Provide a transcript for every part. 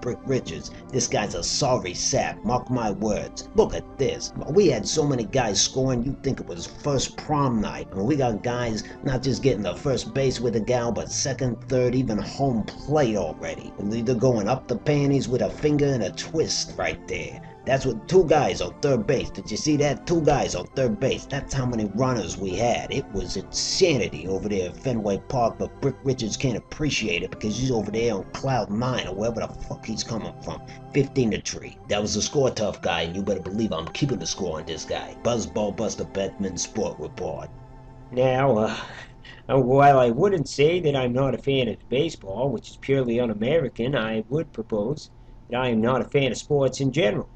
Brick Richards. This guy's a sorry sap, mark my words. Look at this. We had so many guys scoring, you'd think it was first prom night. And we got guys not just getting the first base with a gal, but second, third, even home plate already. They're going up the panties with a finger and a twist right there. That's what 2 guys on third base. Did you see that? 2 guys on third base. That's how many runners we had. It was insanity over there at Fenway Park, but Brick Richards can't appreciate it because he's over there on cloud 9 or wherever the fuck he's coming from. 15-3. That was the score, tough guy, and you better believe I'm keeping the score on this guy. Buzzball Buster Bettman Sport Report. Now, while I wouldn't say that I'm not a fan of baseball, which is purely un-American, I would propose that I am not a fan of sports in general.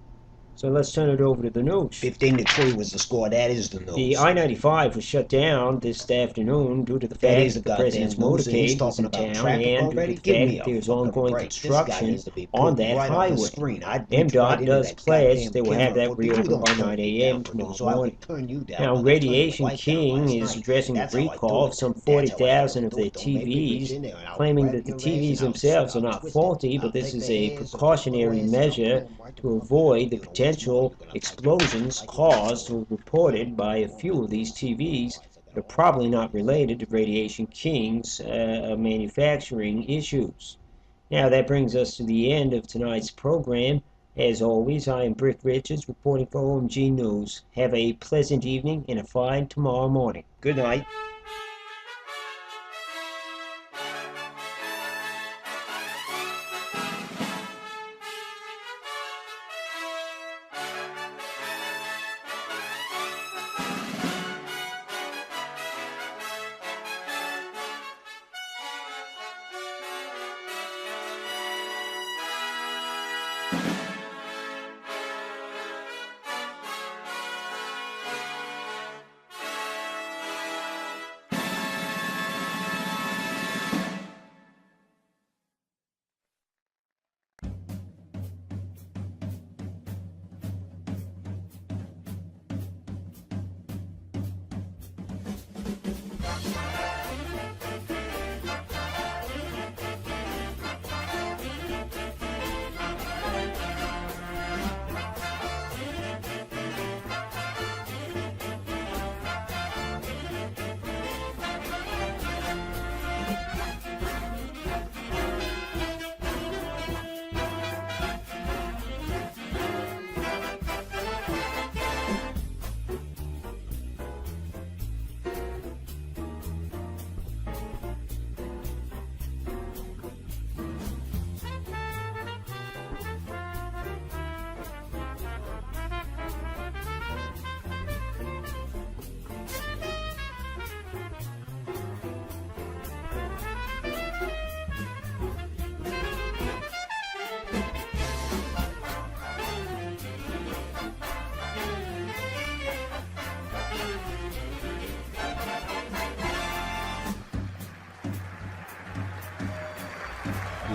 So let's turn it over to the news. 15-3 was the score. That is the news. The I-95 was shut down this afternoon due to the fact that the president's motorcade was in town and due to the fact that there's ongoing construction on that highway. MDOT does pledge they will have that reopened by 9 a.m. tomorrow morning. Now, Radiation King is addressing a recall of some 40,000 of their TVs, claiming that the TVs themselves are not faulty, but this is a precautionary measure to avoid the potential explosions caused or reported by a few of these TVs that are probably not related to Radiation King's manufacturing issues. Now that brings us to the end of tonight's program. As always, I am Brick Richards reporting for OMG News. Have a pleasant evening and a fine tomorrow morning. Good night.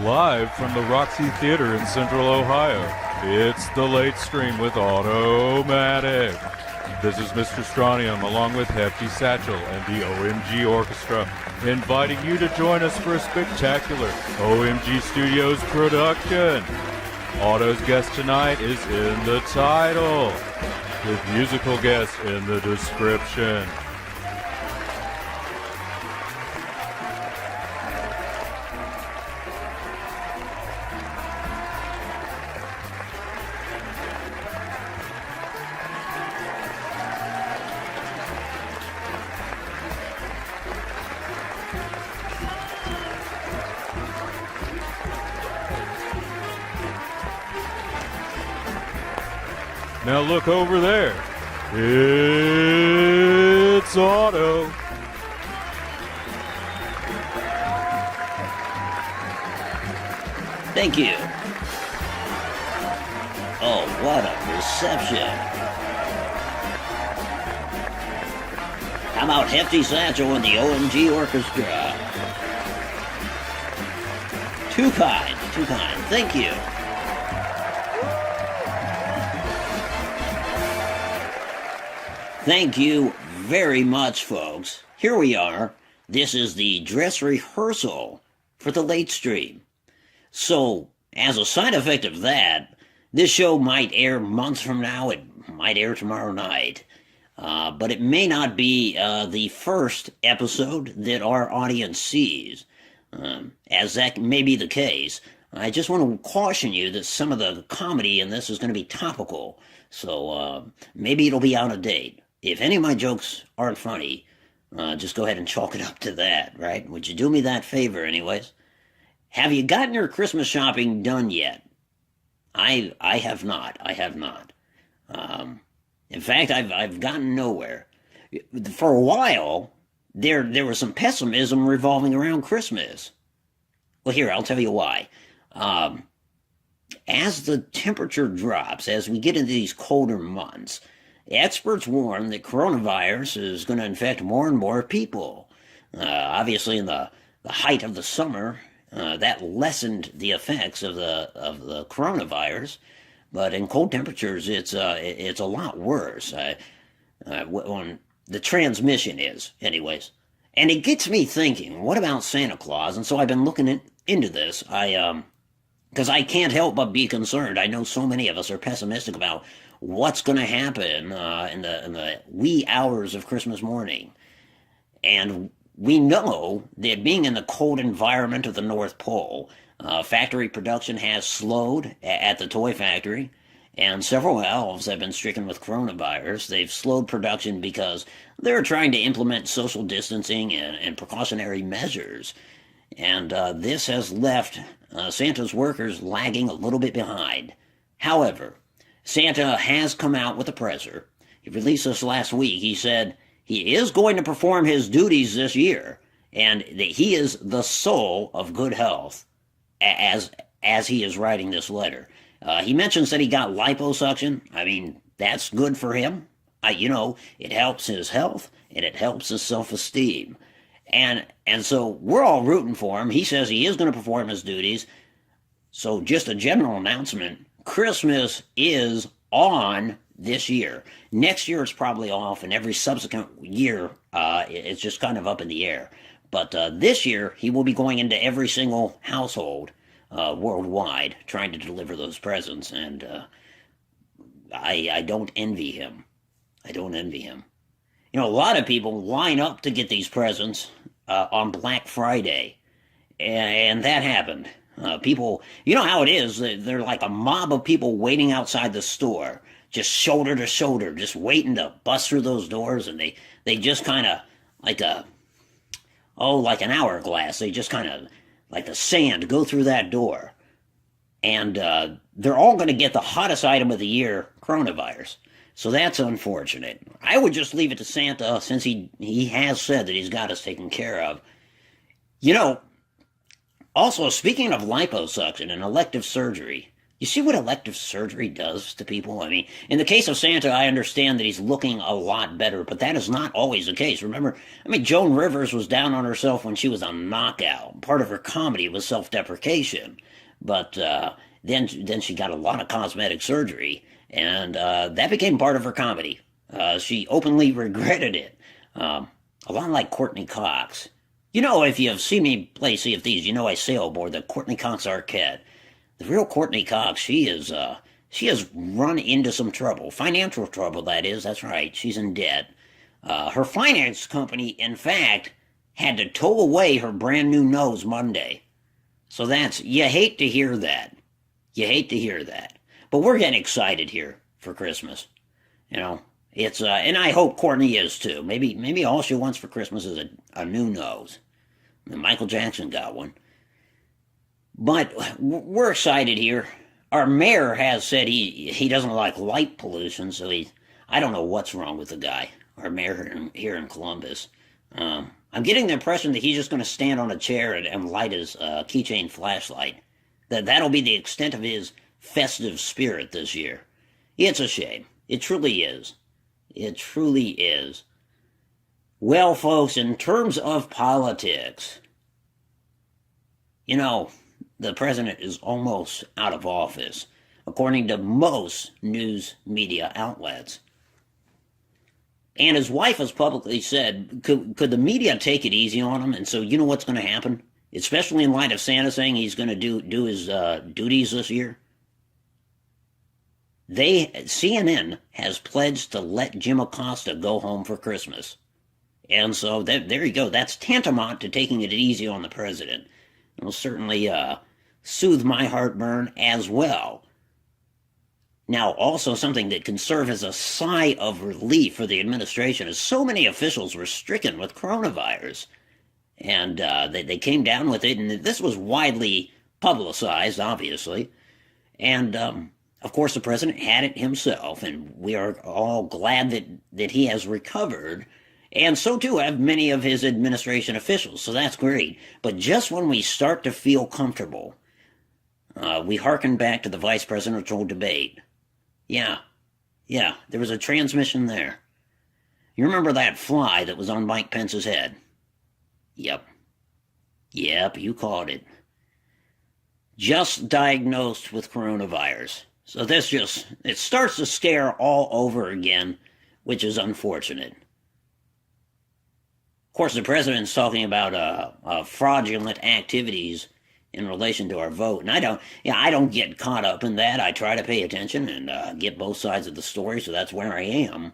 Live from the Roxy Theater in Central Ohio, it's The Late Stream with Automatic. This is Mr. Stranium along with Hefty Satchel and the OMG Orchestra, inviting you to join us for a spectacular OMG Studios production. Otto's guest tonight is in the title, with musical guests in the description. Now look over there. It's Otto. Thank you. Oh, what a reception. How about Hefty Satchel and the OMG Orchestra? Too kind, too kind. Thank you. Thank you very much, folks. Here we are. This is the dress rehearsal for the late stream. So, as a side effect of that, this show might air months from now. It might air tomorrow night. But it may not be the first episode that our audience sees. As that may be the case, I just want to caution you that some of the comedy in this is going to be topical. So maybe it'll be out of date. If any of my jokes aren't funny, just go ahead and chalk it up to that, right? Would you do me that favor anyways? Have you gotten your Christmas shopping done yet? I have not. I have not. In fact, I've gotten nowhere. For a while, there was some pessimism revolving around Christmas. Well, here, I'll tell you why. As the temperature drops, as we get into these colder months, experts warn that coronavirus is going to infect more and more people. Obviously, in the height of the summer, that lessened the effects of the coronavirus. But in cold temperatures, it's a lot worse. On the transmission is, anyways. And it gets me thinking, what about Santa Claus? And so I've been looking into this. Because I can't help but be concerned. I know so many of us are pessimistic about what's going to happen in the wee hours of Christmas morning. And we know that being in the cold environment of the North Pole, factory production has slowed at the toy factory, and several elves have been stricken with coronavirus. They've slowed production because they're trying to implement social distancing and precautionary measures. And this has left Santa's workers lagging a little bit behind. However, Santa has come out with a presser. He released this last week. He said he is going to perform his duties this year, and that he is the soul of good health. As he is writing this letter. He mentions that he got liposuction. I mean, that's good for him. It helps his health, and it helps his self-esteem. And so we're all rooting for him. He says he is going to perform his duties. So just a general announcement, Christmas is on this year. Next year it's probably off, and every subsequent year it's just kind of up in the air. But this year, he will be going into every single household worldwide trying to deliver those presents, and I don't envy him. I don't envy him. A lot of people line up to get these presents on Black Friday, and that happened. People, you know how it is, they're like a mob of people waiting outside the store, just shoulder to shoulder, just waiting to bust through those doors, and they just kind of, like an hourglass. They just kind of, like the sand, go through that door. And they're all going to get the hottest item of the year, coronavirus. So that's unfortunate. I would just leave it to Santa, since he has said that he's got us taken care of. Also, speaking of liposuction and elective surgery, you see what elective surgery does to people? I mean, in the case of Santa, I understand that he's looking a lot better, but that is not always the case. Remember, Joan Rivers was down on herself when she was a knockout. Part of her comedy was self-deprecation. But then she got a lot of cosmetic surgery, and that became part of her comedy. She openly regretted it. A lot like Courtney Cox. If you've seen me play Sea of Thieves, I sail aboard the Courtney Cox Arquette. The real Courtney Cox, she has run into some trouble. Financial trouble, that is. That's right. She's in debt. Her finance company, in fact, had to tow away her brand new nose Monday. So you hate to hear that. You hate to hear that. But we're getting excited here for Christmas. It's, and I hope Courtney is too. Maybe all she wants for Christmas is a new nose. Michael Jackson got one. But we're excited here. Our mayor has said he doesn't like light pollution, so I don't know what's wrong with the guy, our mayor here in Columbus. I'm getting the impression that he's just going to stand on a chair and light his keychain flashlight. That'll be the extent of his festive spirit this year. It's a shame. It truly is. It truly is. Well, folks, in terms of politics, the president is almost out of office, according to most news media outlets. And his wife has publicly said, could the media take it easy on him? And so you know what's going to happen? especially in light of Santa saying he's going to do his duties this year. CNN has pledged to let Jim Acosta go home for Christmas. And so there you go. That's tantamount to taking it easy on the president. It will certainly soothe my heartburn as well. Now, also something that can serve as a sigh of relief for the administration is so many officials were stricken with coronavirus. And they came down with it, and this was widely publicized, obviously. And, of course, the president had it himself, and we are all glad that he has recovered. And so, too, have many of his administration officials, so that's great. But just when we start to feel comfortable, we hearken back to the vice presidential debate. Yeah, there was a transmission there. You remember that fly that was on Mike Pence's head? Yep, you caught it. Just diagnosed with coronavirus. So it starts to scare all over again, which is unfortunate. Of course, the president's talking about fraudulent activities in relation to our vote, and I don't get caught up in that. I try to pay attention and get both sides of the story, so that's where I am.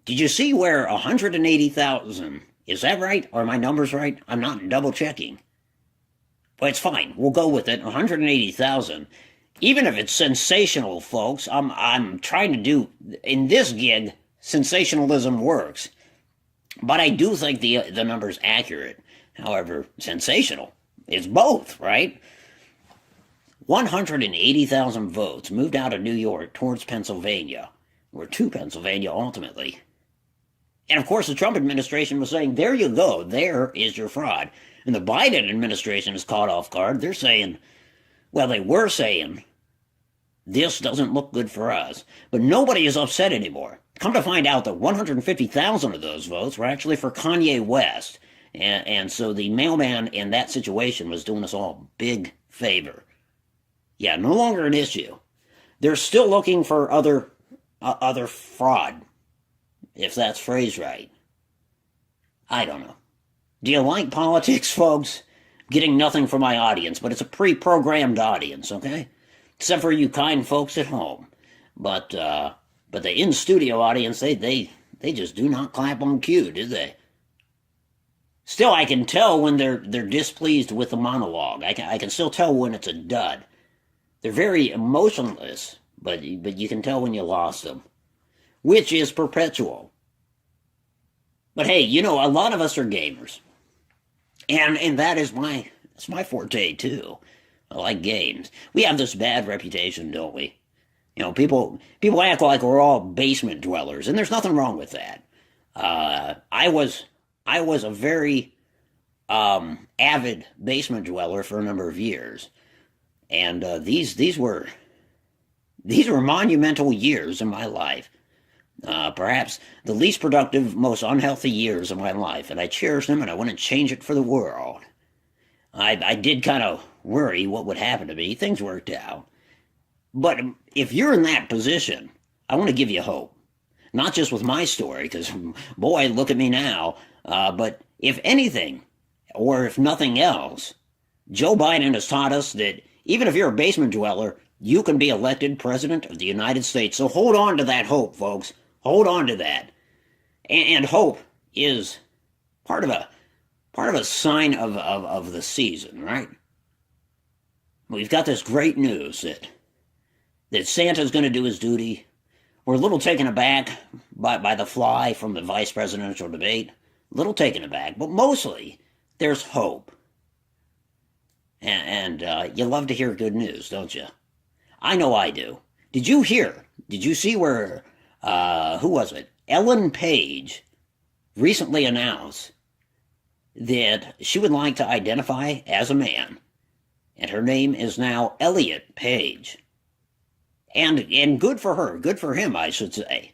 Did you see where 180,000? Is that right? Are my numbers right? I'm not double checking. But it's fine. We'll go with it. 180,000. Even if it's sensational, folks, I'm trying to do, in this gig, sensationalism works. But I do think the number's accurate. However, sensational. It's both, right? 180,000 votes moved out of New York towards Pennsylvania, or to Pennsylvania ultimately. And of course, the Trump administration was saying, there you go, there is your fraud. And the Biden administration is caught off guard. They're saying, well, they were saying, this doesn't look good for us. But nobody is upset anymore. Come to find out that 150,000 of those votes were actually for Kanye West. And so the mailman in that situation was doing us all a big favor. Yeah, no longer an issue. They're still looking for other fraud, if that's phrased right. I don't know. Do you like politics, folks? Getting nothing from my audience, but it's a pre-programmed audience, okay? Except for you kind folks at home. But the in-studio audience, they just do not clap on cue, do they? Still, I can tell when they're displeased with the monologue. I can still tell when it's a dud. They're very emotionless, but you can tell when you lost them, which is perpetual. But hey, you know, a lot of us are gamers, and that is that's my forte too. I like games. We have this bad reputation, don't we? You know, people act like we're all basement dwellers, and there's nothing wrong with that. I was a very avid basement dweller for a number of years, and these were monumental years in my life. Perhaps the least productive, most unhealthy years of my life, and I cherish them, and I wouldn't change it for the world. I did kind of worry what would happen to me. Things worked out. But if you're in that position, I want to give you hope. Not just with my story, because, boy, look at me now. But if anything, or if nothing else, Joe Biden has taught us that even if you're a basement dweller, you can be elected president of the United States. So hold on to that hope, folks. Hold on to that. And hope is part of a sign of the season, right? We've got this great news that Santa's going to do his duty. We're a little taken aback by the fly from the vice presidential debate. A little taken aback, but mostly there's hope. And you love to hear good news, don't you? I know I do. Did you see where, who was it? Ellen Page recently announced that she would like to identify as a man. And her name is now Elliot Page. And good for her. Good for him, I should say.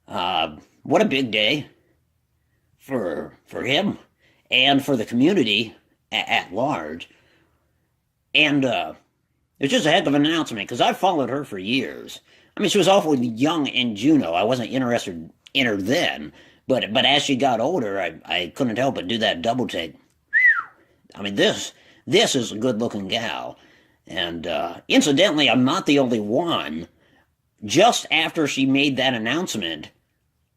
What a big day for him and for the community at large. And it's just a heck of an announcement, because I've followed her for years. I mean, she was awfully young in Juneau. I wasn't interested in her then. But as she got older, I couldn't help but do that double take. I mean, this is a good-looking gal. And incidentally, I'm not the only one. Just after she made that announcement,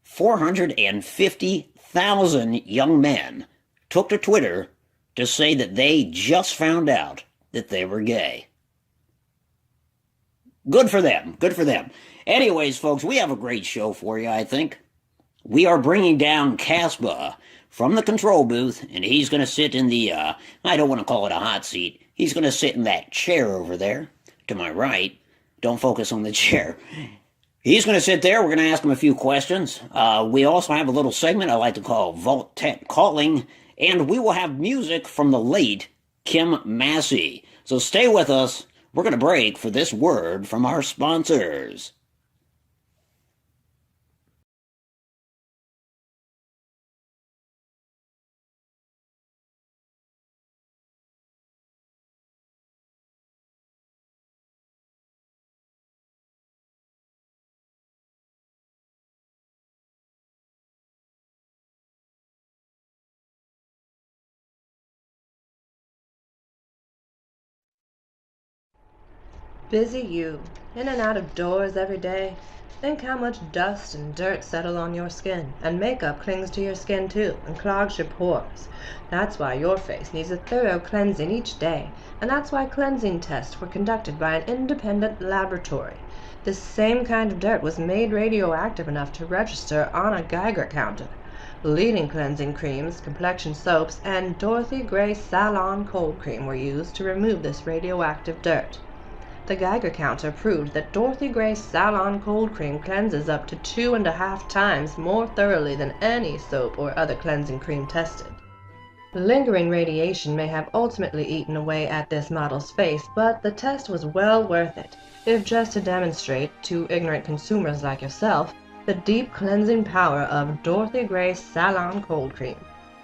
450,000 young men took to Twitter to say that they just found out that they were gay. Good for them. Good for them. Anyways, folks, we have a great show for you, I think. We are bringing down Kaspa from the control booth, and he's going to sit in the, I don't want to call it a hot seat. He's going to sit in that chair over there, to my right. Don't focus on the chair. He's going to sit there. We're going to ask him a few questions. We also have a little segment I like to call Vault Tec Calling, and we will have music from the late Kim Massie. So stay with us. We're going to break for this word from our sponsors. Busy you, in and out of doors every day. Think how much dust and dirt settle on your skin, and makeup clings to your skin too, and clogs your pores. That's why your face needs a thorough cleansing each day, and that's why cleansing tests were conducted by an independent laboratory. This same kind of dirt was made radioactive enough to register on a Geiger counter. Leading cleansing creams, complexion soaps, and Dorothy Gray Salon Cold Cream were used to remove this radioactive dirt. The Geiger counter proved that Dorothy Gray Salon Cold Cream cleanses up to 2.5 times more thoroughly than any soap or other cleansing cream tested. Lingering radiation may have ultimately eaten away at this model's face, but the test was well worth it, if just to demonstrate to ignorant consumers like yourself the deep cleansing power of Dorothy Gray Salon Cold Cream.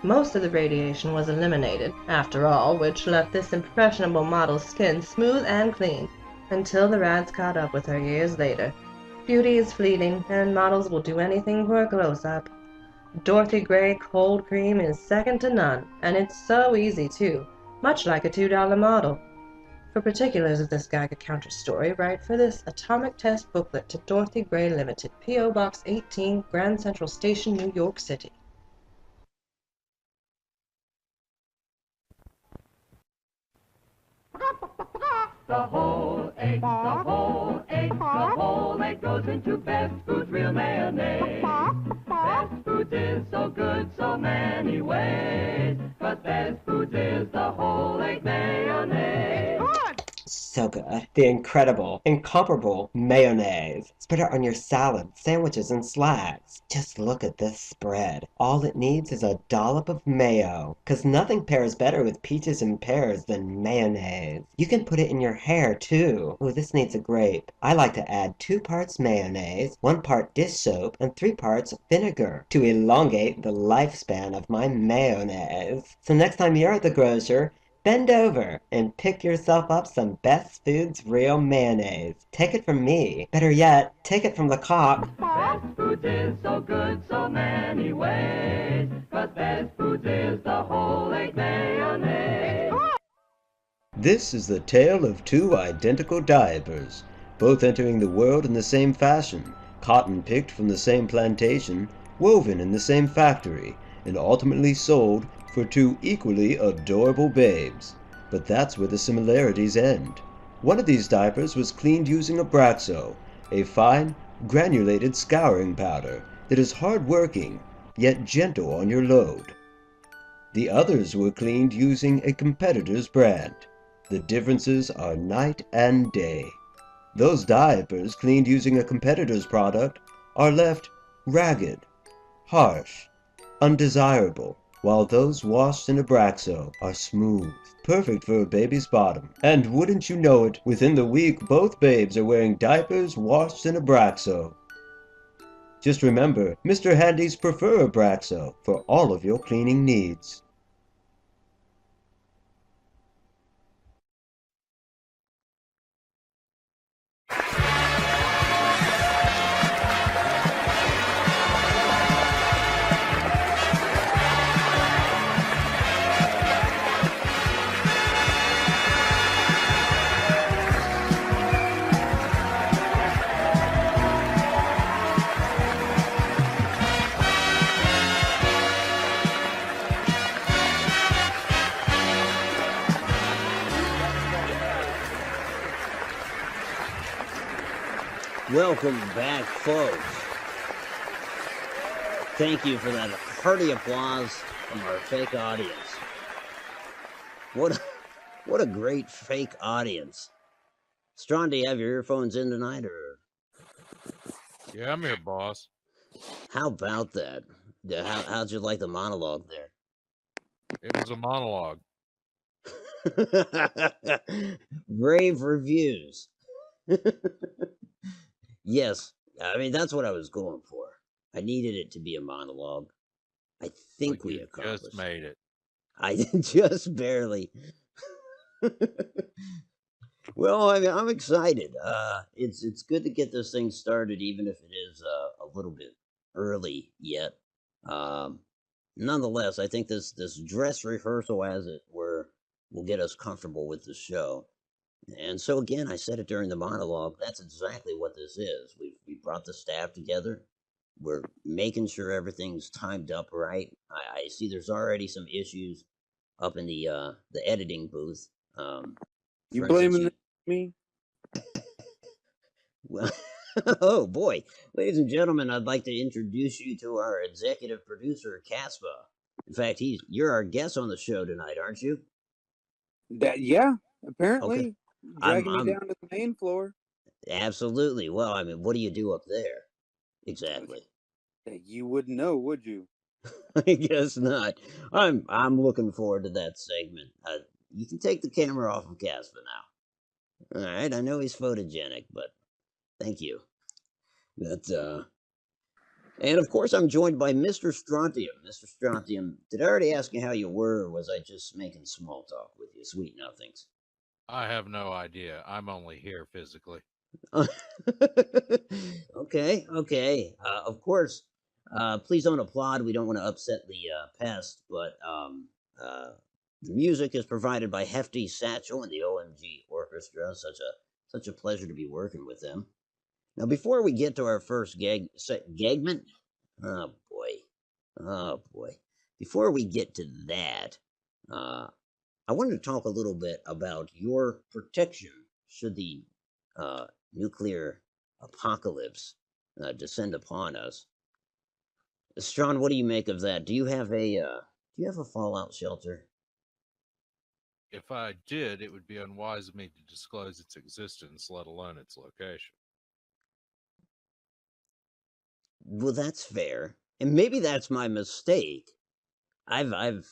Most of the radiation was eliminated, after all, which left this impressionable model's skin smooth and clean, until the rads caught up with her years later. Beauty is fleeting, and models will do anything for a close-up. Dorothy Gray Cold Cream is second to none, and it's so easy too, much like a $2 model. For particulars of this Geiger counter story, write for this Atomic Test booklet to Dorothy Gray Limited, P.O. Box 18, Grand Central Station, New York City. The whole egg goes into Best Foods real mayonnaise. Best Foods is so good so many ways, but Best Foods is the whole egg mayonnaise. So good. The incredible, incomparable mayonnaise. Spread it on your salad, sandwiches, and slacks. Just look at this spread. All it needs is a dollop of mayo. 'Cause nothing pairs better with peaches and pears than mayonnaise. You can put it in your hair, too. Ooh, this needs a grape. I like to add 2 parts mayonnaise, 1 part dish soap, and 3 parts vinegar to elongate the lifespan of my mayonnaise. So next time you're at the grocer, bend over and pick yourself up some Best Foods real mayonnaise. Take it from me. Better yet, take it from the cock. Best Foods is so good so many ways, but Best Foods is the whole egg mayonnaise. This is the tale of 2 identical diapers, both entering the world in the same fashion, cotton picked from the same plantation, woven in the same factory, and ultimately sold for 2 equally adorable babes. But that's where the similarities end. One of these diapers was cleaned using Abraxo, a fine, granulated scouring powder that is hard-working, yet gentle on your load. The others were cleaned using a competitor's brand. The differences are night and day. Those diapers cleaned using a competitor's product are left ragged, harsh, undesirable, while those washed in Abraxo are smooth, perfect for a baby's bottom. And wouldn't you know it, within the week both babes are wearing diapers washed in Abraxo. Just remember, Mr. Handy's prefer Abraxo for all of your cleaning needs. Welcome back, folks. Thank you for that hearty applause from our fake audience. What a great fake audience. Strawn, do you have your earphones in tonight, or? Yeah, I'm here, boss. How about that? How'd you like the monologue there? It was a monologue. Rave reviews. Yes, I mean, that's what I was going for. I needed it to be a monologue. I think we accomplished. Just made it. I just barely. Well, I mean, I'm excited. It's good to get this thing started, even if it is a little bit early yet. Nonetheless, I think this dress rehearsal, as it were, will get us comfortable with the show. And so again, I said it during the monologue. That's exactly what this is. We brought the staff together. We're making sure everything's timed up right. I see there's already some issues up in the editing booth. You blaming me? Well, oh boy, ladies and gentlemen, I'd like to introduce you to our executive producer, Kaspa. In fact, you're our guest on the show tonight, aren't you? Yeah, apparently. Okay. Dragging me down to the main floor. Absolutely. Well, I mean, what do you do up there? Exactly. You wouldn't know, would you? I guess not. I'm looking forward to that segment. You can take the camera off of Kaspa now. All right, I know he's photogenic, but thank you. And of course, I'm joined by Mr. Strontium. Mr. Strontium, did I already ask you how you were, or was I just making small talk with you? Sweet nothings. I have no idea. I'm only here physically. Okay. Of course, please don't applaud. We don't want to upset the pest, but the music is provided by Hefty Satchel and the OMG Orchestra. Such a pleasure to be working with them. Now, before we get to our first gagment, oh boy. Before we get to that, I wanted to talk a little bit about your protection should the nuclear apocalypse descend upon us. Strawn, what do you make of that? Do you have a fallout shelter? If I did, it would be unwise of me to disclose its existence, let alone its location. Well, that's fair, and maybe that's my mistake. I've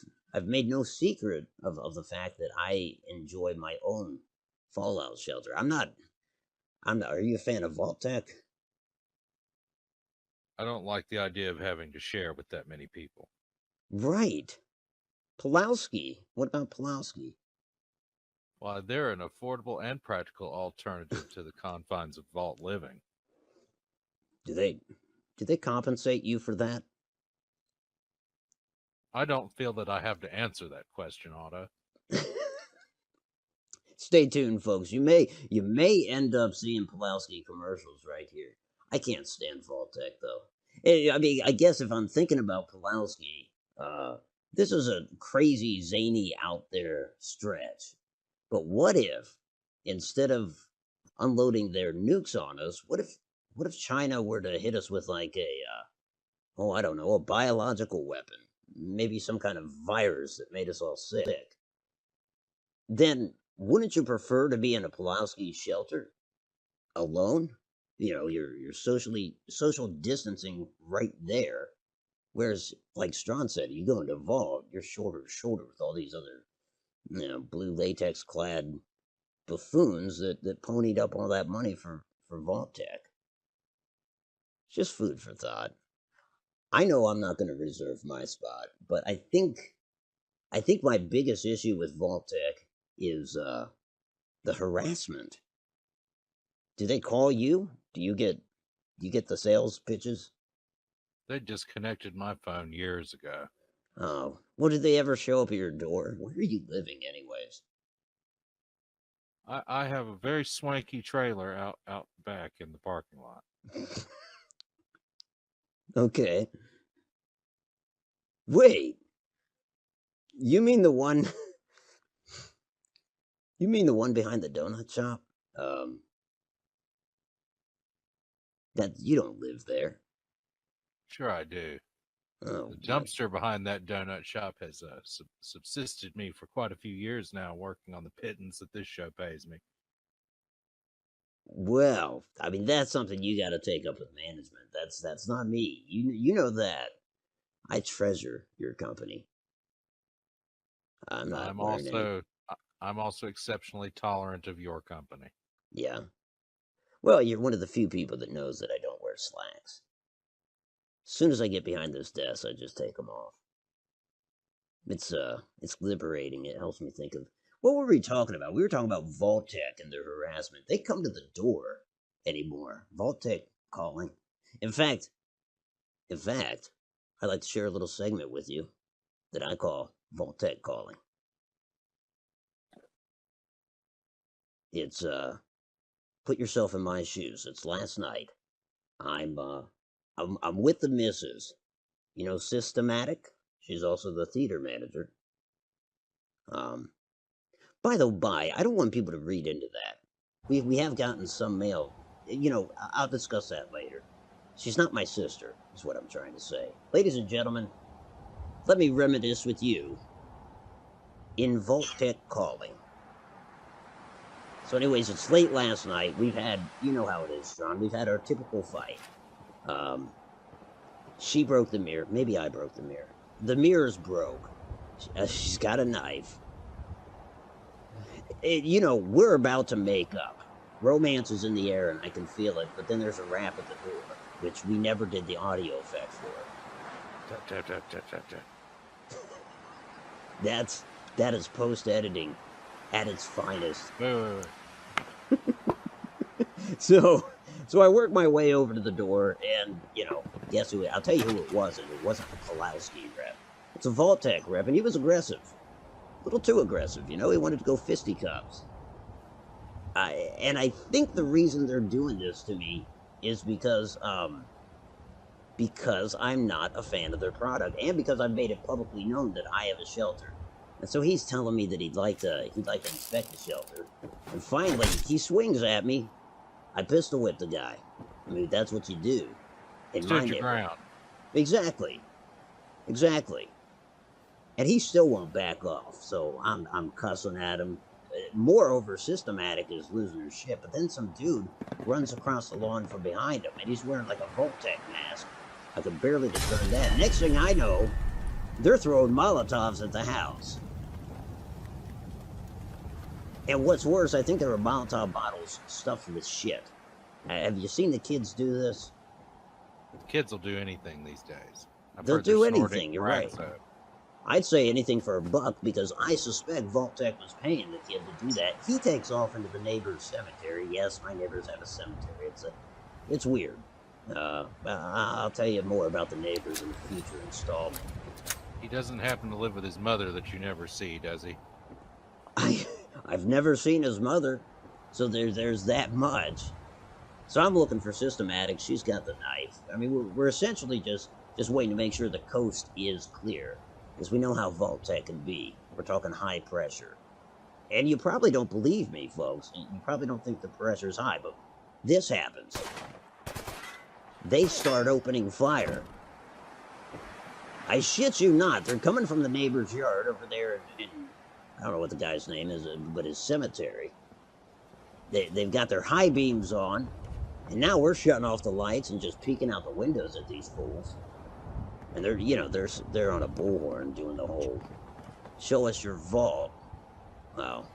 made no secret of the fact that I enjoy my own fallout shelter. I'm not. Are you a fan of Vault Tec? I don't like the idea of having to share with that many people. Right. Pulowski. What about Pulowski? Why, they're an affordable and practical alternative to the confines of vault living. Do they compensate you for that? I don't feel that I have to answer that question, Otto. Stay tuned, folks. You may end up seeing Pulowski commercials right here. I can't stand Vault Tec, though. I mean, I guess if I'm thinking about Pulowski, this is a crazy, zany, out there stretch. But what if, instead of unloading their nukes on us, what if China were to hit us with like I don't know, a biological weapon, maybe some kind of virus that made us all sick? Then wouldn't you prefer to be in a Pulowski shelter alone? You know, you're social distancing right there. Whereas, like Strawn said, you go into Vault, you're shoulder to shoulder with all these other, blue latex clad buffoons that ponied up all that money for Vault Tec. Just food for thought. I know I'm not going to reserve my spot, but I think my biggest issue with Vault Tec is the harassment. Do they call you? Do you get the sales pitches? They disconnected my phone years ago. Oh, well, did they ever show up at your door? Where are you living, anyways? I have a very swanky trailer out back in the parking lot. Okay. Wait. You mean the one? You mean the one behind the donut shop? That you don't live there. Sure I do. Oh, the dumpster behind that donut shop has subsisted me for quite a few years now, working on the pittance that this show pays me. Well, I mean, that's something you got to take up with management. That's not me. You know that. I treasure your company. I'm not I'm wearing also I'm also exceptionally tolerant of your company. Yeah. Well, you're one of the few people that knows that I don't wear slacks. As soon as I get behind this desk, I just take them off. It's liberating. It helps me think of what were we talking about? We were talking about Vault Tec and their harassment. They come to the door anymore. Vault Tec calling. In fact, I'd like to share a little segment with you that I call Vault Tec calling. It's put yourself in my shoes. It's last night. I'm with the missus. You know, Systematic. She's also the theater manager. By the by, I don't want people to read into that. We have gotten some mail. You know, I'll discuss that later. She's not my sister, is what I'm trying to say. Ladies and gentlemen, let me reminisce with you in Vault Tec calling. So anyways, it's late last night. We've had, you know how it is, John. We've had our typical fight. She broke the mirror. Maybe I broke the mirror. The mirror's broke. She's got a knife. You know, we're about to make up. Romance is in the air and I can feel it, but then there's a rap at the door, which we never did the audio effect for. Tap, tap, tap, tap, tap. That is post-editing at its finest. Wait. So I worked my way over to the door, and, you know, guess who? I'll tell you who it wasn't. It wasn't the Pulowski rep. It's a Vault Tec rep, and he was aggressive. A little too aggressive, you know? He wanted to go fisticuffs. And I think the reason they're doing this to me is because I'm not a fan of their product, and because I've made it publicly known that I have a shelter. And so he's telling me that he'd like to inspect the shelter. And finally, he swings at me. I pistol whip the guy. I mean, that's what you do. Stand your ground. Exactly. And he still won't back off, so I'm cussing at him. Moreover, Systematic is losing her shit, but then some dude runs across the lawn from behind him, and he's wearing like a Vault Tec mask. I could barely discern that. Next thing I know, they're throwing Molotovs at the house. And what's worse, I think there were Molotov bottles stuffed with shit. Have you seen the kids do this? Kids will do anything these days. They'll do anything, you're right. I'd say anything for a buck, because I suspect Vault Tec was paying the kid to do that. He takes off into the neighbor's cemetery. Yes, my neighbors have a cemetery. It's weird. I'll tell you more about the neighbors in the future installment. He doesn't happen to live with his mother that you never see, does he? I've never seen his mother, so there's that much. So I'm looking for Systematic. She's got the knife. I mean, we're essentially just waiting to make sure the coast is clear, because we know how Vault Tec can be. We're talking high pressure. And you probably don't believe me, folks. You probably don't think the pressure's high, but this happens. They start opening fire. I shit you not. They're coming from the neighbor's yard over there in I don't know what the guy's name is, but his cemetery. They've got their high beams on, and now we're shutting off the lights and just peeking out the windows at these fools. And they're on a bullhorn doing the whole show us your vault. Well,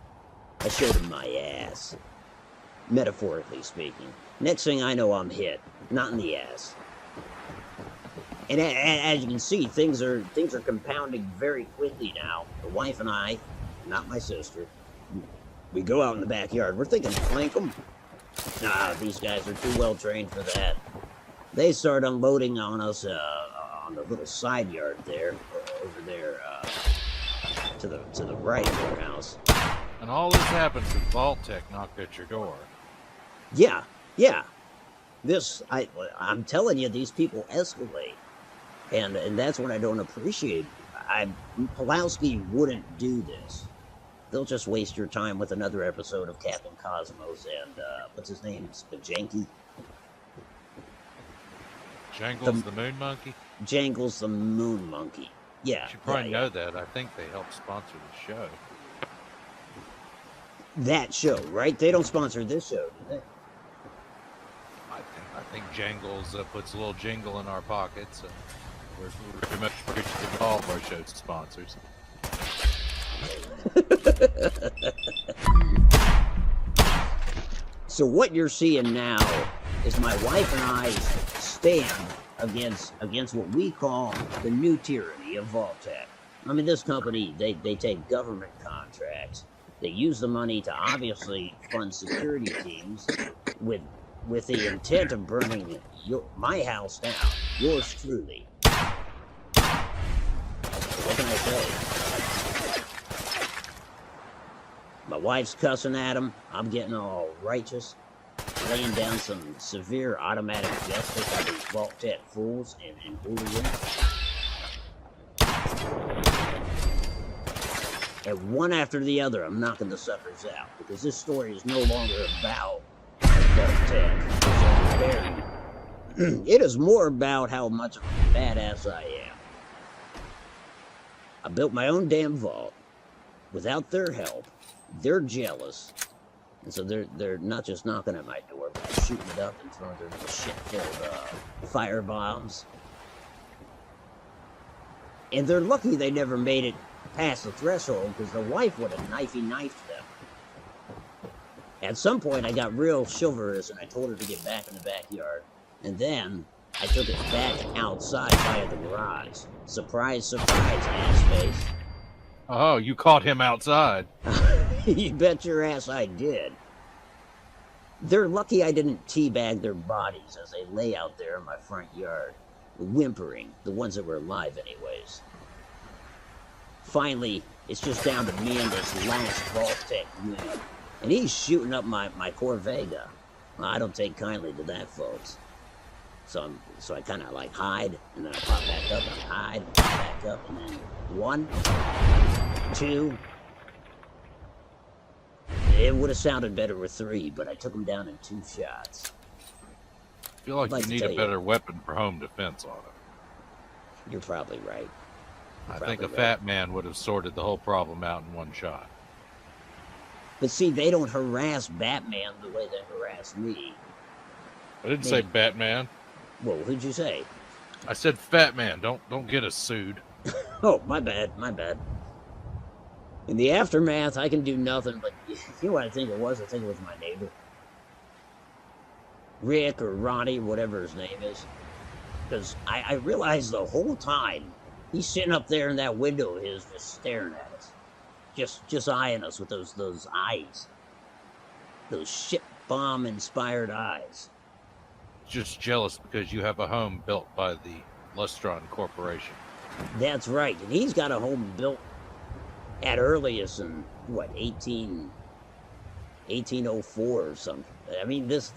I showed them my ass, metaphorically speaking. Next thing I know, I'm hit, not in the ass. And as you can see, things are compounding very quickly now. The wife and I, not my sister, we go out in the backyard. We're thinking flank them. Nah, these guys are too well trained for that. They start unloading on us on the little side yard there, over there, to the right of our house. And all this happens when Vault Tec knocked at your door. Yeah. I'm telling you, these people escalate. And that's what I don't appreciate. Pulowski wouldn't do this. They'll just waste your time with another episode of Captain Cosmos and, what's his name? Spajanky? Jangles the moon monkey? Jangles the moon monkey. Yeah. You should probably know that. I think they help sponsor the show. That show, right? They don't sponsor this show, do they? I think Jangles puts a little jingle in our pockets. We're pretty much appreciative of all of our show sponsors. So what you're seeing now is my wife and I stand against what we call the new tyranny of Vault Tec. I mean, this company, they take government contracts. They use the money to obviously fund security teams with the intent of burning my house down. Yours truly. What can I say? My wife's cussing at him. I'm getting all righteous, laying down some severe automatic justice on these Vault Tec fools and hooligans. And one after the other, I'm knocking the suckers out, because this story is no longer about Vault Tec. It is more about how much of a badass I am. I built my own damn vault. Without their help, they're jealous. And so they're not just knocking at my door, but shooting it up and throwing their shit-filled fire bombs. And they're lucky they never made it past the threshold, because the wife would have knifed them. At some point, I got real chivalrous, and I told her to get back in the backyard. And then, I took it back outside via the garage. Surprise, surprise, ass face. Oh, you caught him outside. You bet your ass I did. They're lucky I didn't teabag their bodies as they lay out there in my front yard, whimpering, the ones that were alive anyways. Finally, it's just down to me and this last Vault Tec unit. And he's shooting up my Corvega. Well, I don't take kindly to that, folks. So I kind of like hide, and then I pop back up and hide, pop back up, and then 1, 2. It would have sounded better with 3, but I took him down in 2 shots. I feel like you need a better weapon for home defense, Otto. You're probably right. I think a fat man would have sorted the whole problem out in 1 shot. But see, they don't harass Batman the way they harass me. I didn't say Batman. Whoa, who'd you say? I said fat man. Don't get us sued. Oh, my bad. In the aftermath, I can do nothing but, you know what I think it was? I think it was my neighbor. Rick or Ronnie, whatever his name is. Because I realized the whole time, he's sitting up there in that window of his just staring at us. Just eyeing us with those eyes. Those shit bomb inspired eyes. Just jealous because you have a home built by the Lustron Corporation. That's right. And he's got a home built at earliest in, what, 1804 or something. I mean, this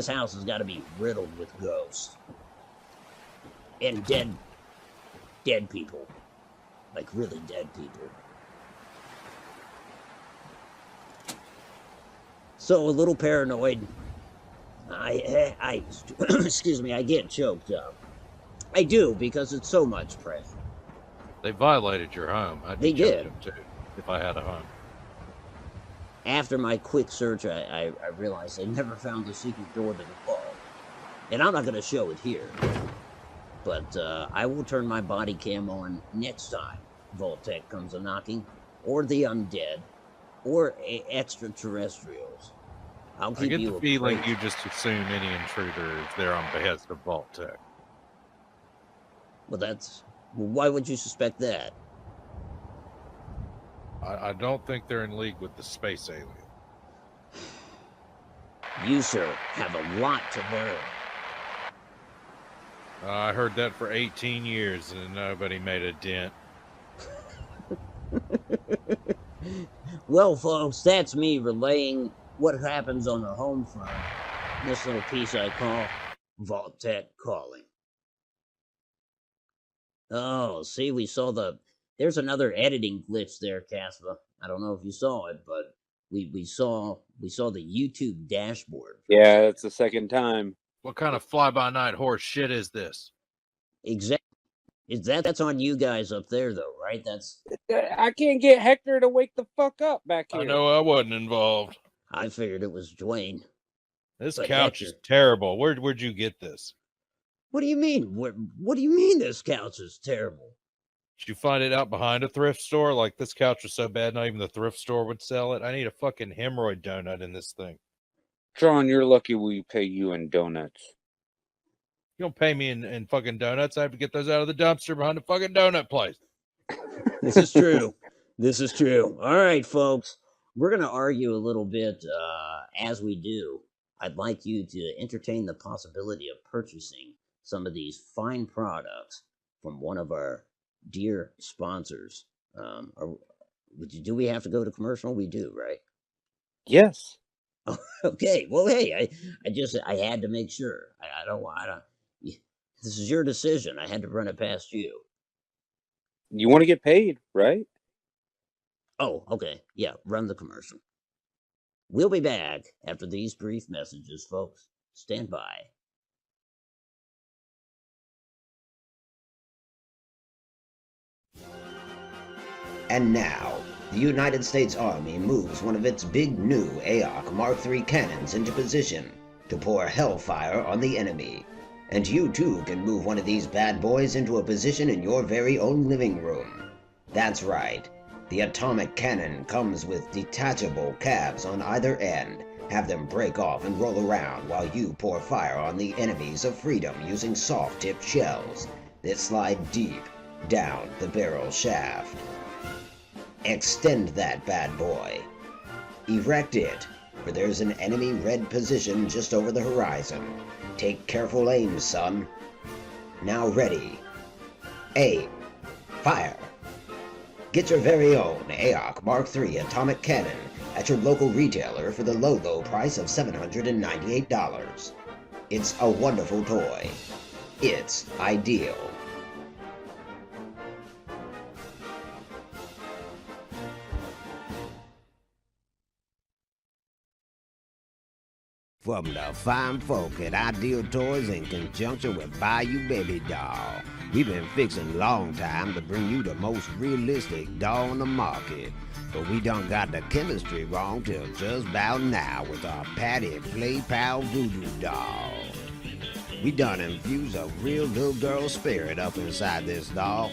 house has got to be riddled with ghosts. And dead people. Like, really dead people. So, a little paranoid. I excuse me, I get choked up. I do, because it's so much pressure. They violated your home. They did. Too, if I had a home. After my quick search, I realized they never found the secret door to the vault. And I'm not going to show it here. But I will turn my body cam on next time Vault Tec comes a-knocking. Or the undead. Or extraterrestrials. I get the feeling you just assume any intruder is there on behest of Vault Tec. Well, why would you suspect that? I don't think they're in league with the space alien. You, sir, have a lot to learn. I heard that for 18 years and nobody made a dent. Well, folks, that's me relaying what happens on the home front. This little piece I call Vault Tec Calling. Oh, see, we saw there's another editing glitch there, Kaspa. I don't know if you saw it, but we saw the YouTube dashboard. Yeah, it's the second time. What kind of fly-by-night horse shit is this? Exactly. That's on you guys up there, though, right? I can't get Hector to wake the fuck up back here. I know I wasn't involved. I figured it was Dwayne. This But couch Hector, is terrible. Where'd you get this? what do you mean? What do you mean this couch is terrible? Did you find it out behind a thrift store? Like, this couch was so bad, not even the thrift store would sell it. I need a fucking hemorrhoid donut in this thing. Tron, you're lucky we pay you in donuts. You don't pay me in fucking donuts. I have to get those out of the dumpster behind the fucking donut place. This is true. This is true. All right, folks. We're going to argue a little bit as we do. I'd like you to entertain the possibility of purchasing some of these fine products from one of our dear sponsors. Do we have to go to commercial? We do, right? Yes. Okay. Well, hey, I had to make sure. I don't. This is your decision. I had to run it past you. You want to get paid, right? Oh, okay. Yeah, run the commercial. We'll be back after these brief messages, folks. Stand by. And now, the United States Army moves one of its big new ARC Mark III cannons into position to pour hellfire on the enemy. And you too can move one of these bad boys into a position in your very own living room. That's right. The atomic cannon comes with detachable cabs on either end. Have them break off and roll around while you pour fire on the enemies of freedom using soft-tipped shells that slide deep down the barrel shaft. Extend that bad boy. Erect it, for there's an enemy red position just over the horizon. Take careful aim, son. Now ready. Aim. Fire. Get your very own ARC Mark III atomic cannon at your local retailer for the low price of $798. It's a wonderful toy. It's ideal. From the fine folk at Ideal Toys in conjunction with Bayou Baby Doll, we've been fixing a long time to bring you the most realistic doll on the market. But we done got the chemistry wrong till just about now with our Patty Play Pal Voodoo doll. We done infused a real little girl spirit up inside this doll.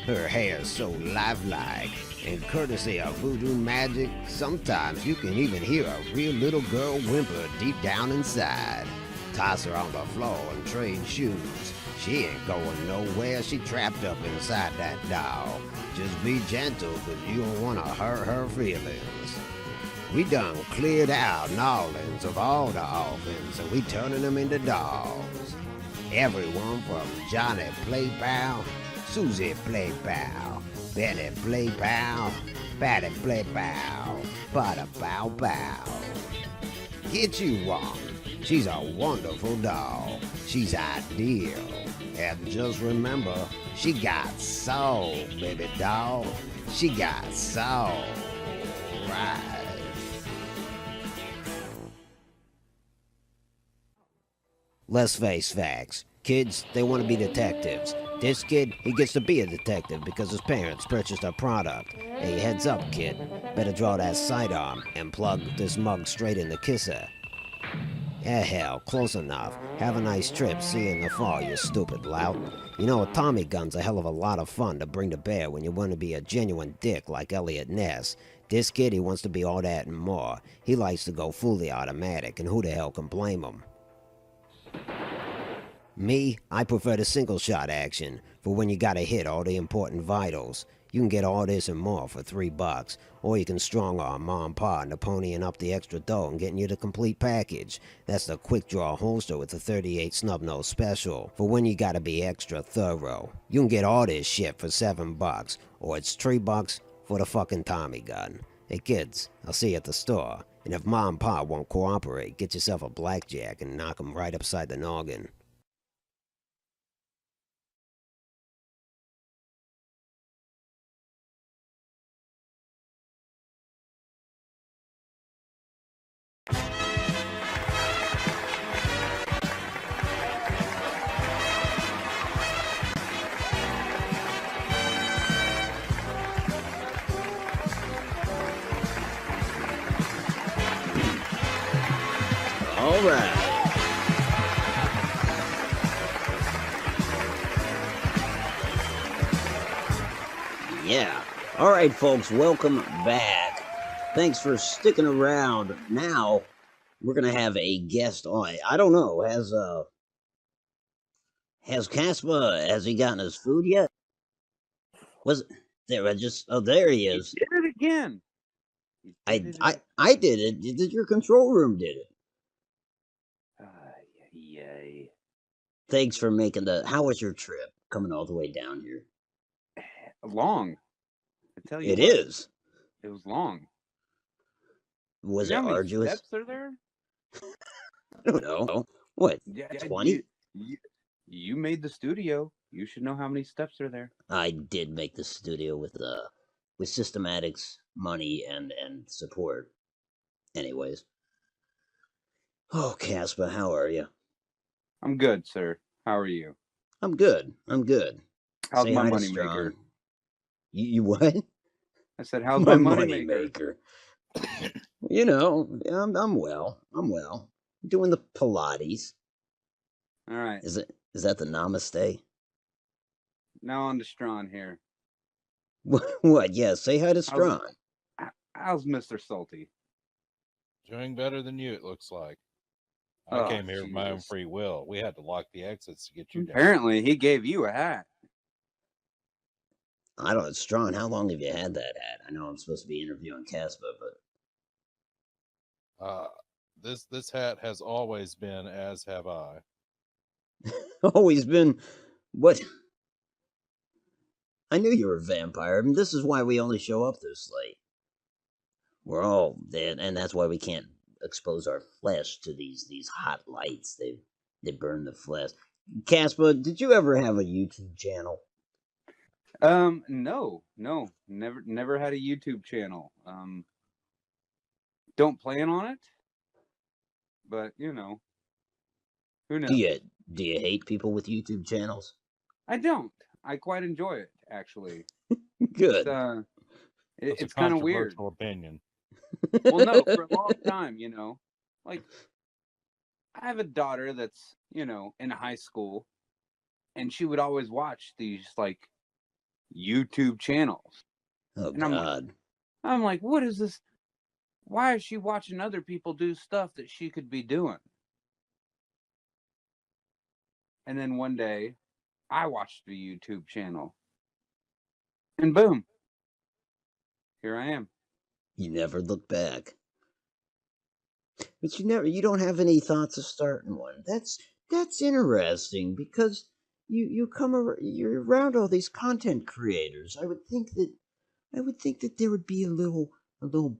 Her hair's so lifelike, and courtesy of voodoo magic, sometimes you can even hear a real little girl whimper deep down inside. Toss her on the floor and trade shoes. She ain't going nowhere, she trapped up inside that doll. Just be gentle, cause you don't want to hurt her feelings. We done cleared out Nolans of all the orphans, and we turning them into dolls. Everyone from Johnny Play Pal, Susie Play Pal, Betty Play Pal, Patty Play Pal, Potter Pow Pow. Get you one. She's a wonderful doll. She's ideal. And just remember, she got soul, baby doll. She got soul. Right. Let's face facts. Kids, they want to be detectives. This kid, he gets to be a detective because his parents purchased a product. Hey, heads up, kid. Better draw that sidearm and plug this mug straight in the kisser. Yeah, hell, close enough. Have a nice trip. See you in the fall, you stupid lout. You know, a Tommy gun's a hell of a lot of fun to bring to bear when you want to be a genuine dick like Elliot Ness. This kid, he wants to be all that and more. He likes to go fully automatic, and who the hell can blame him? Me, I prefer the single-shot action, for when you gotta hit all the important vitals. You can get all this and more for $3, or you can strong-arm Mom and Pa into ponying up the extra dough and getting you the complete package. That's the quick-draw holster with the 38 snub-nose special, for when you gotta be extra thorough. You can get all this shit for $7, or it's $3 for the fucking Tommy gun. Hey kids, I'll see you at the store, and if Mom and Pa won't cooperate, get yourself a blackjack and knock 'em right upside the noggin. All right. Yeah. All right, folks, welcome back. Thanks for sticking around. Now, we're going to have a guest on. I don't know, has Kaspa, has he gotten his food yet? Was there there he is. He did it again. I did it. Did your control room did it? Yay. Thanks for making how was your trip coming all the way down here? Long. I tell you It what, is. It was long. Was You it know how many arduous? steps are there? I don't know. What? 20? You made the studio. You should know how many steps are there. I did make the studio with Systematics money and support. Anyways. Oh, Kaspa, how are you? I'm good, sir. How are you? I'm good. How's Say my hi to money Strong. maker? You what? I said, how's my money maker? You know, I'm well. I'm doing the Pilates. All right. Is that the namaste? Now on to Strawn here. What? Yeah, say hi to Strawn. How's Mr. Salty? Doing better than you, it looks like. I came here of my own free will. We had to lock the exits to get you down. Apparently, he gave you a hat. I don't know, Strawn, how long have you had that hat? I know I'm supposed to be interviewing Kaspa, but this hat has always been, as have I. Always been what? I knew you were a vampire. I mean, this is why we only show up this late. We're all dead, and that's why we can't expose our flesh to these hot lights. They burn the flesh. Kaspa, did you ever have a YouTube channel? No, never had a YouTube channel. Don't plan on it, but you know, who knows? Do you hate people with YouTube channels? I don't. I quite enjoy it, actually. Good. It's kind of weird. Opinion. Well, no, for a long time, you know, like I have a daughter that's, you know, in high school, and she would always watch these like YouTube channels. Oh, and God. I'm like, what is this? Why is she watching other people do stuff that she could be doing? And then one day, I watched the YouTube channel. And boom. Here I am. You never look back. But you don't have any thoughts of starting one. That's interesting because you're around all these content creators. I would think that there would be a little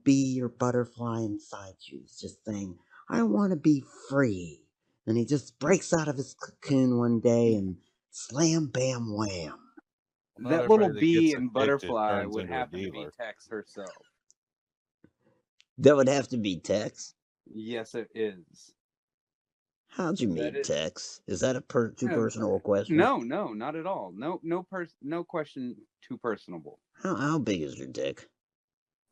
bee or butterfly inside you. It's just saying, I want to be free. And he just breaks out of his cocoon one day and slam, bam, wham. That little bee and butterfly would happen to be Tex herself. That would have to be Tex? Yes, it is. How'd you meet Tex? Is that a too personal question? No, not at all. No question too personable. How big is your dick?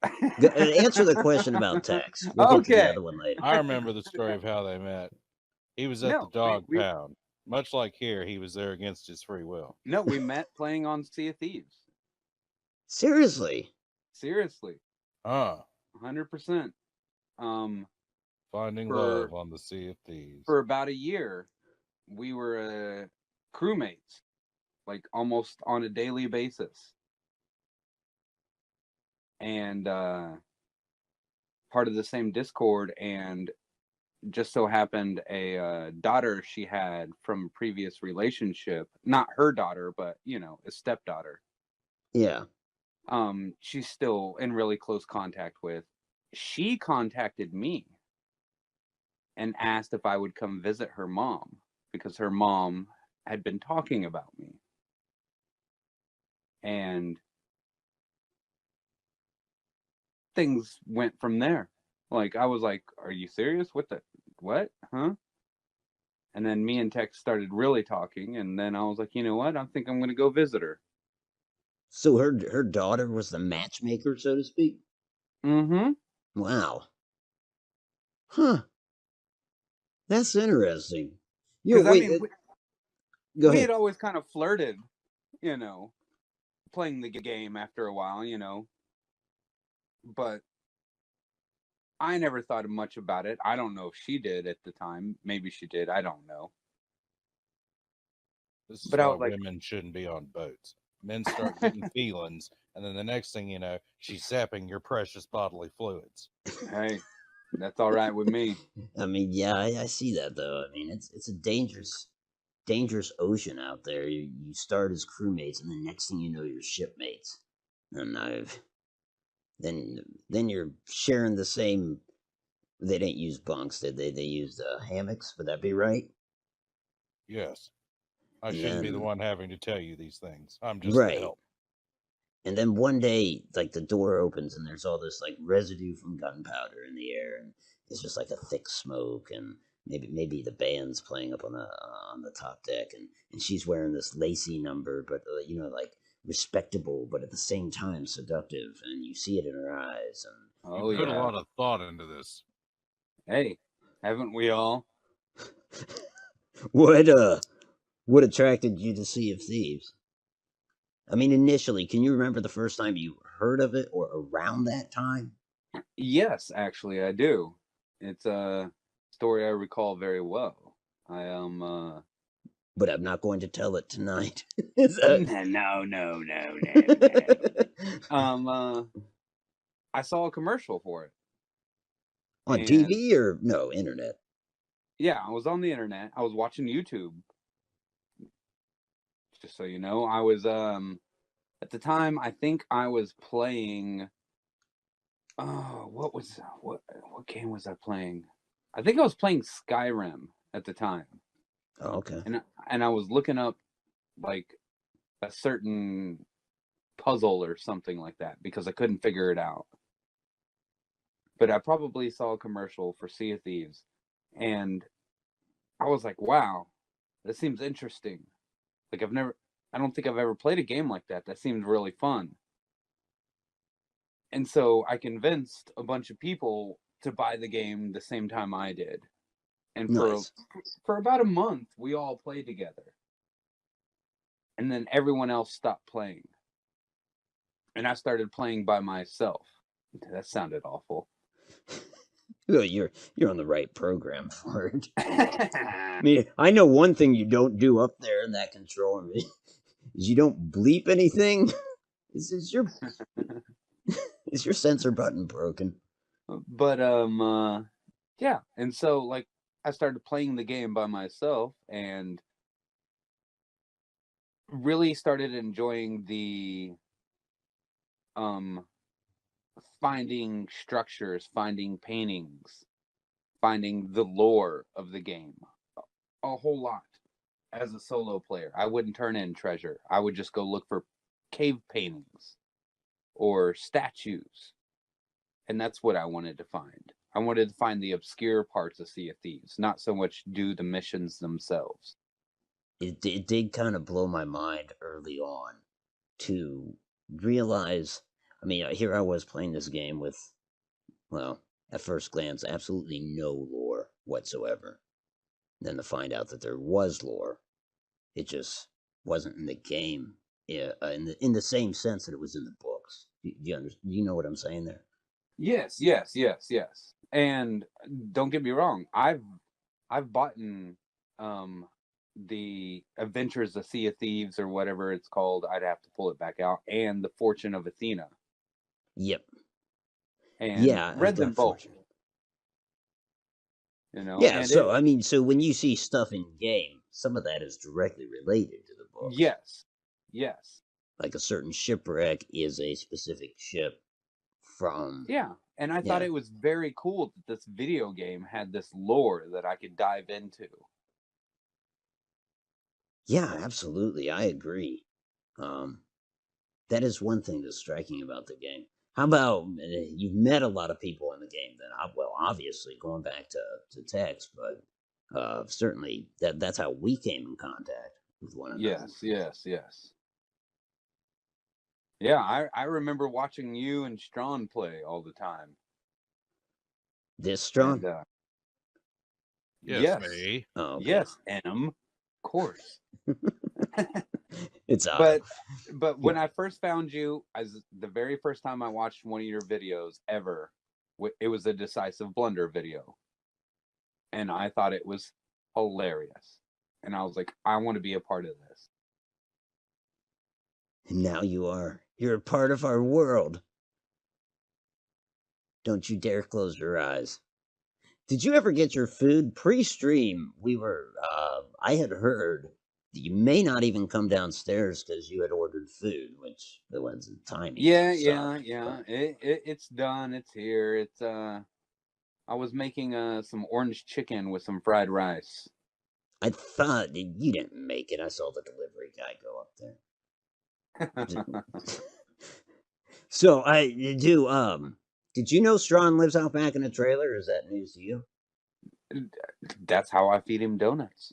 Answer the question about Tex. We'll get to the other one later. I remember the story of how they met. He was at the dog pound. Much like here, he was there against his free will. No, we met playing on Sea of Thieves. Seriously? 100%. Finding love on the Sea of Thieves. For about a year, we were crewmates, like almost on a daily basis. And part of the same Discord, and just so happened a daughter she had from a previous relationship, not her daughter, but, you know, a stepdaughter. Yeah. She's still in really close contact with. She contacted me and asked if I would come visit her mom because her mom had been talking about me. And things went from there. Like, I was like, are you serious? What? Huh? And then me and Tex started really talking, and then I was like, you know what? I think I'm going to go visit her. So her daughter was the matchmaker, so to speak? Mm-hmm. Wow. Huh. That's interesting. Because I mean, go we ahead. had always kind of flirted, playing the game after a while, but I never thought much about it. I don't know if she did at the time. Maybe she did. I don't know. This is But I why was like, women shouldn't be on boats. Men start getting feelings, and then the next thing you know, she's sapping your precious bodily fluids. hey, that's all right with me. I mean, yeah, I see that though. I mean, it's a dangerous ocean out there. You start as crewmates, and the next thing you know, you're shipmates, and then you're sharing the same. They didn't use bunks, did they? They used hammocks. Would that be right? Yes. I And shouldn't be the then one having to tell you these things. I'm just the right. help. And then one day, like the door opens and there's all this like residue from gunpowder in the air, and it's just like a thick smoke, and maybe the band's playing up on the top deck, and she's wearing this lacy number, but like respectable, but at the same time seductive, and you see it in her eyes. And You put a lot of thought into this. Hey, haven't we all? what attracted you to Sea of Thieves? I mean, initially, can you remember the first time you heard of it or around that time? Yes, actually, I do. It's a story I recall very well. I But I'm not going to tell it tonight. No. I saw a commercial for it. On TV or no, internet? Yeah, I was on the internet. I was watching YouTube. Just so you know, I was at the time I think I was playing what game was I playing? I think I was playing Skyrim at the time. Oh, okay. And I was looking up like a certain puzzle or something like that because I couldn't figure it out. But I probably saw a commercial for Sea of Thieves, and I was like, wow, that seems interesting. Like I don't think I've ever played a game like that. That seemed really fun. And so I convinced a bunch of people to buy the game the same time I did. And for about a month, we all played together. And then everyone else stopped playing. And I started playing by myself. That sounded awful. Well, you're on the right program for it. I mean, I know one thing you don't do up there in that control room is you don't bleep anything. Is your sensor button broken? But yeah, and so like I started playing the game by myself and really started enjoying the finding structures, finding paintings, finding the lore of the game a whole lot. As a solo player, I wouldn't turn in treasure. I would just go look for cave paintings or statues. And that's what I wanted to find. I wanted to find the obscure parts of Sea of Thieves, not so much do the missions themselves. It did kind of blow my mind early on to realize, I mean, here I was playing this game with, well, at first glance, absolutely no lore whatsoever. Then to find out that there was lore, it just wasn't in the game, in the same sense that it was in the books. Do you know what I'm saying there? Yes. And don't get me wrong, I've bought the Adventures of Sea of Thieves or whatever it's called. I'd have to pull it back out, and the Fortune of Athena. Yep. And read them both. Yeah, so I mean, so when you see stuff in game, some of that is directly related to the books. Yes. Like a certain shipwreck is a specific ship from. Yeah, and I thought it was very cool that this video game had this lore that I could dive into. Yeah, absolutely. I agree. That is one thing that's striking about the game. How about you've met a lot of people in the game then? Well, obviously going back to text, but certainly that's how we came in contact with one another. Yes. Yeah, I remember watching you and Strawn play all the time. This Strawn? Yes, me. Oh, okay. Yes, Enum. Of course. It's Otto. But when I first found you, as the very first time I watched one of your videos ever, it was a Decisive Blunder video. And I thought it was hilarious. And I was like, I want to be a part of this. And now you are. You're a part of our world. Don't you dare close your eyes. Did you ever get your food pre-stream? I had heard that you may not even come downstairs because you had ordered food, which the one's timing. Yeah. It's done. It's here. I was making some orange chicken with some fried rice. I thought you didn't make it. I saw the delivery guy go up there. So I do. Did you know Strawn lives out back in a trailer? Or is that news to you? That's how I feed him donuts,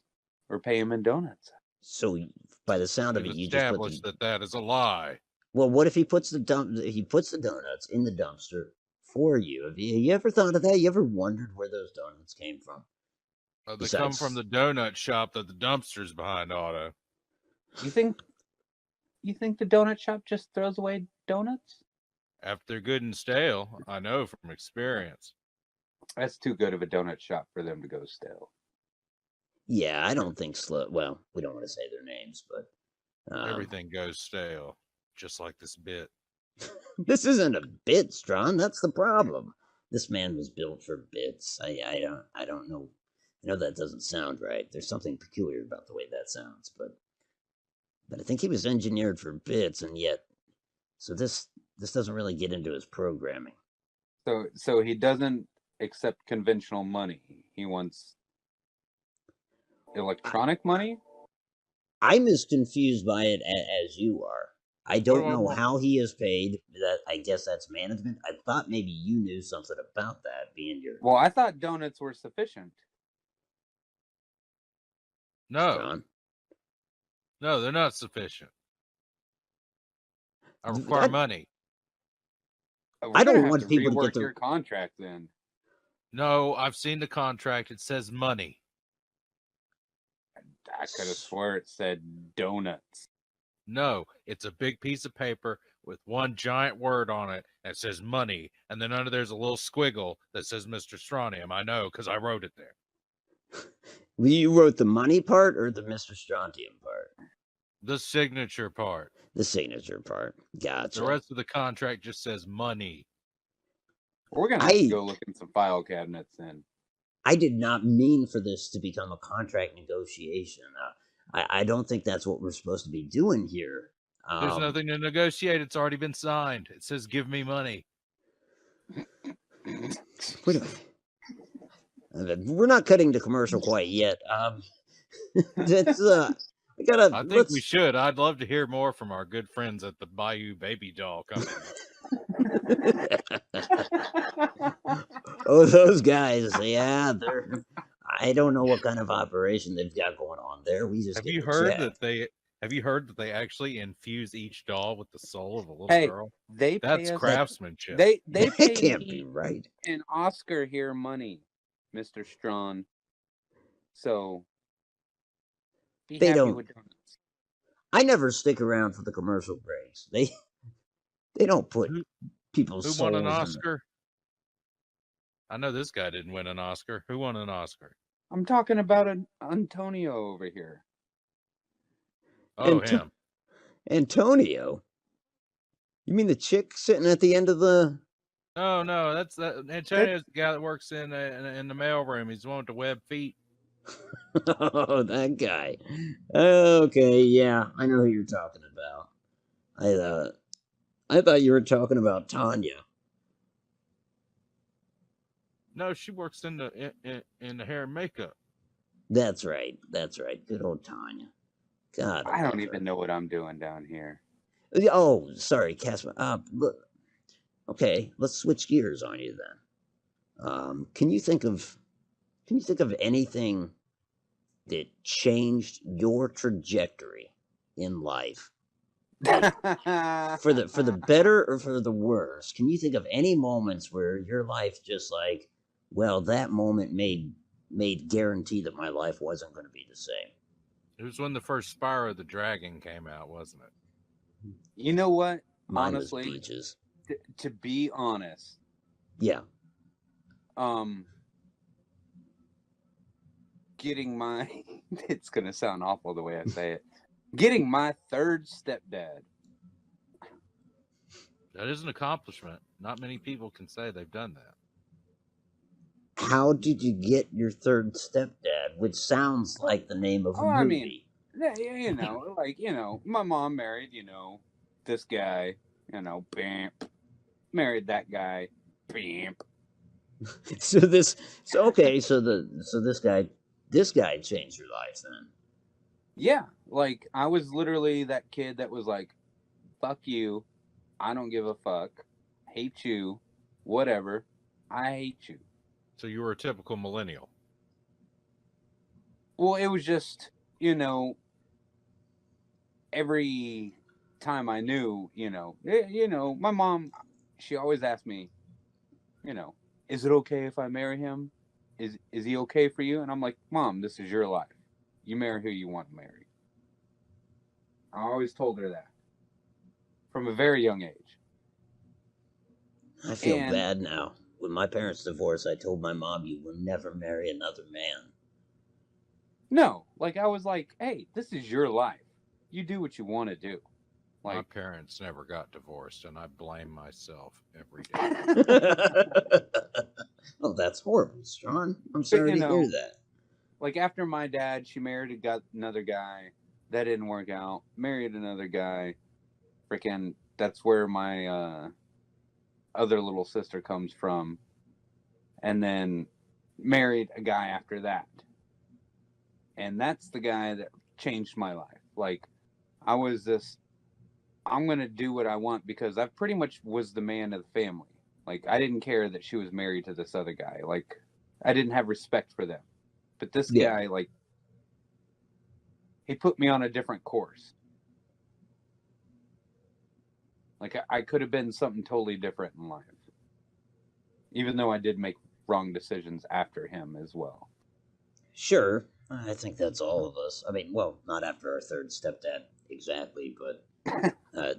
or pay him in donuts. So by the sound of it, you just established that is a lie. Well, what if he puts the donuts in the dumpster for you? Have you ever thought of that? You ever wondered where those donuts came from? They come from the donut shop that the dumpster's behind, Otto. You think the donut shop just throws away donuts? After they're good and stale, I know from experience. That's too good of a donut shop for them to go stale. Yeah, I don't think well, we don't want to say their names, but everything goes stale, just like this bit. This isn't a bit, Strawn. That's the problem. This man was built for bits. I don't know. I know that doesn't sound right. There's something peculiar about the way that sounds, but I think he was engineered for bits, and yet, so this doesn't really get into his programming. So he doesn't accept conventional money. He wants electronic money? I'm as confused by it as you are. I don't know how he is paid. I guess that's management. I thought maybe you knew something about that, being your... Well, I thought donuts were sufficient. No. Strawn? No, they're not sufficient. I require money. I don't want people to get your contract then. No, I've seen the contract. It says money. I could have swore it said donuts. No, it's a big piece of paper with one giant word on it that says money, and then under there's a little squiggle that says Mr. Strontium. I know because I wrote it there. You wrote the money part or the Mr. Strontium part? The signature part. The signature part. Gotcha. The rest of the contract just says money. We're going to have to go look in some file cabinets then. I did not mean for this to become a contract negotiation. I don't think that's what we're supposed to be doing here. There's nothing to negotiate. It's already been signed. It says, give me money. Wait a minute. We're not cutting to commercial quite yet. That's, I think we should. I'd love to hear more from our good friends at the Bayou Baby Doll Company. Oh, those guys. Yeah, I don't know what kind of operation they've got going on there. We just Have you heard that they actually infuse each doll with the soul of a little girl? That's craftsmanship. They That can't be right. An Oscar here money, Mr. Strawn. So they don't. I never stick around for the commercial breaks. They don't put people's souls. Who won an Oscar? I know this guy didn't win an Oscar. Who won an Oscar? I'm talking about Antonio over here. Oh, him. Antonio? You mean the chick sitting at the end of the... No, that's Antonio's the guy that works in the mailroom. He's the one with the web feet. Oh, that guy. Okay, yeah, I know who you're talking about. I thought you were talking about Tanya. No, she works in the hair and makeup. That's right. Good old Tanya. God, I don't even know what I'm doing down here. Oh, sorry, Kaspa. Look. Okay, let's switch gears on you then. Can you think of anything that changed your trajectory in life? Like, for the better or for the worse? Can you think of any moments where your life just like, well, that moment made made guarantee that my life wasn't going to be the same. It was when the first Spyro the Dragon came out, wasn't it? You know what? Mine Honestly, was Peaches. To be honest, Yeah. Getting my it's gonna sound awful the way I say it. Getting my third stepdad. That is an accomplishment. Not many people can say they've done that. How did you get your third stepdad, which sounds like the name of a movie? I mean, you know, like, you know, my mom married, you know, this guy, you know, bamp. Married that guy, bamp. So this guy changed your life then. Yeah, like I was literally that kid that was like, fuck you, I don't give a fuck, hate you, whatever, I hate you. So you were a typical millennial. Well, it was just, you know, every time I knew, you know, my mom, she always asked me, you know, is it okay if I marry him? Is he okay for you? And I'm like, Mom, this is your life. You marry who you want to marry. I always told her that from a very young age. I feel bad now. When my parents divorced, I told my mom, you will never marry another man. No, like I was like, hey, this is your life. You do what you want to do. Like, my parents never got divorced, and I blame myself every day. Oh, that's horrible, Sean. I'm sorry to hear that. Like after my dad, she married, got another guy. That didn't work out. Married another guy. Freaking, that's where my other little sister comes from. And then married a guy after that. And that's the guy that changed my life. Like, I was this, I'm going to do what I want because I pretty much was the man of the family. Like, I didn't care that she was married to this other guy. Like, I didn't have respect for them. But this guy, like, he put me on a different course. Like, I could have been something totally different in life. Even though I did make wrong decisions after him as well. Sure. I think that's all of us. I mean, well, not after our third stepdad exactly, but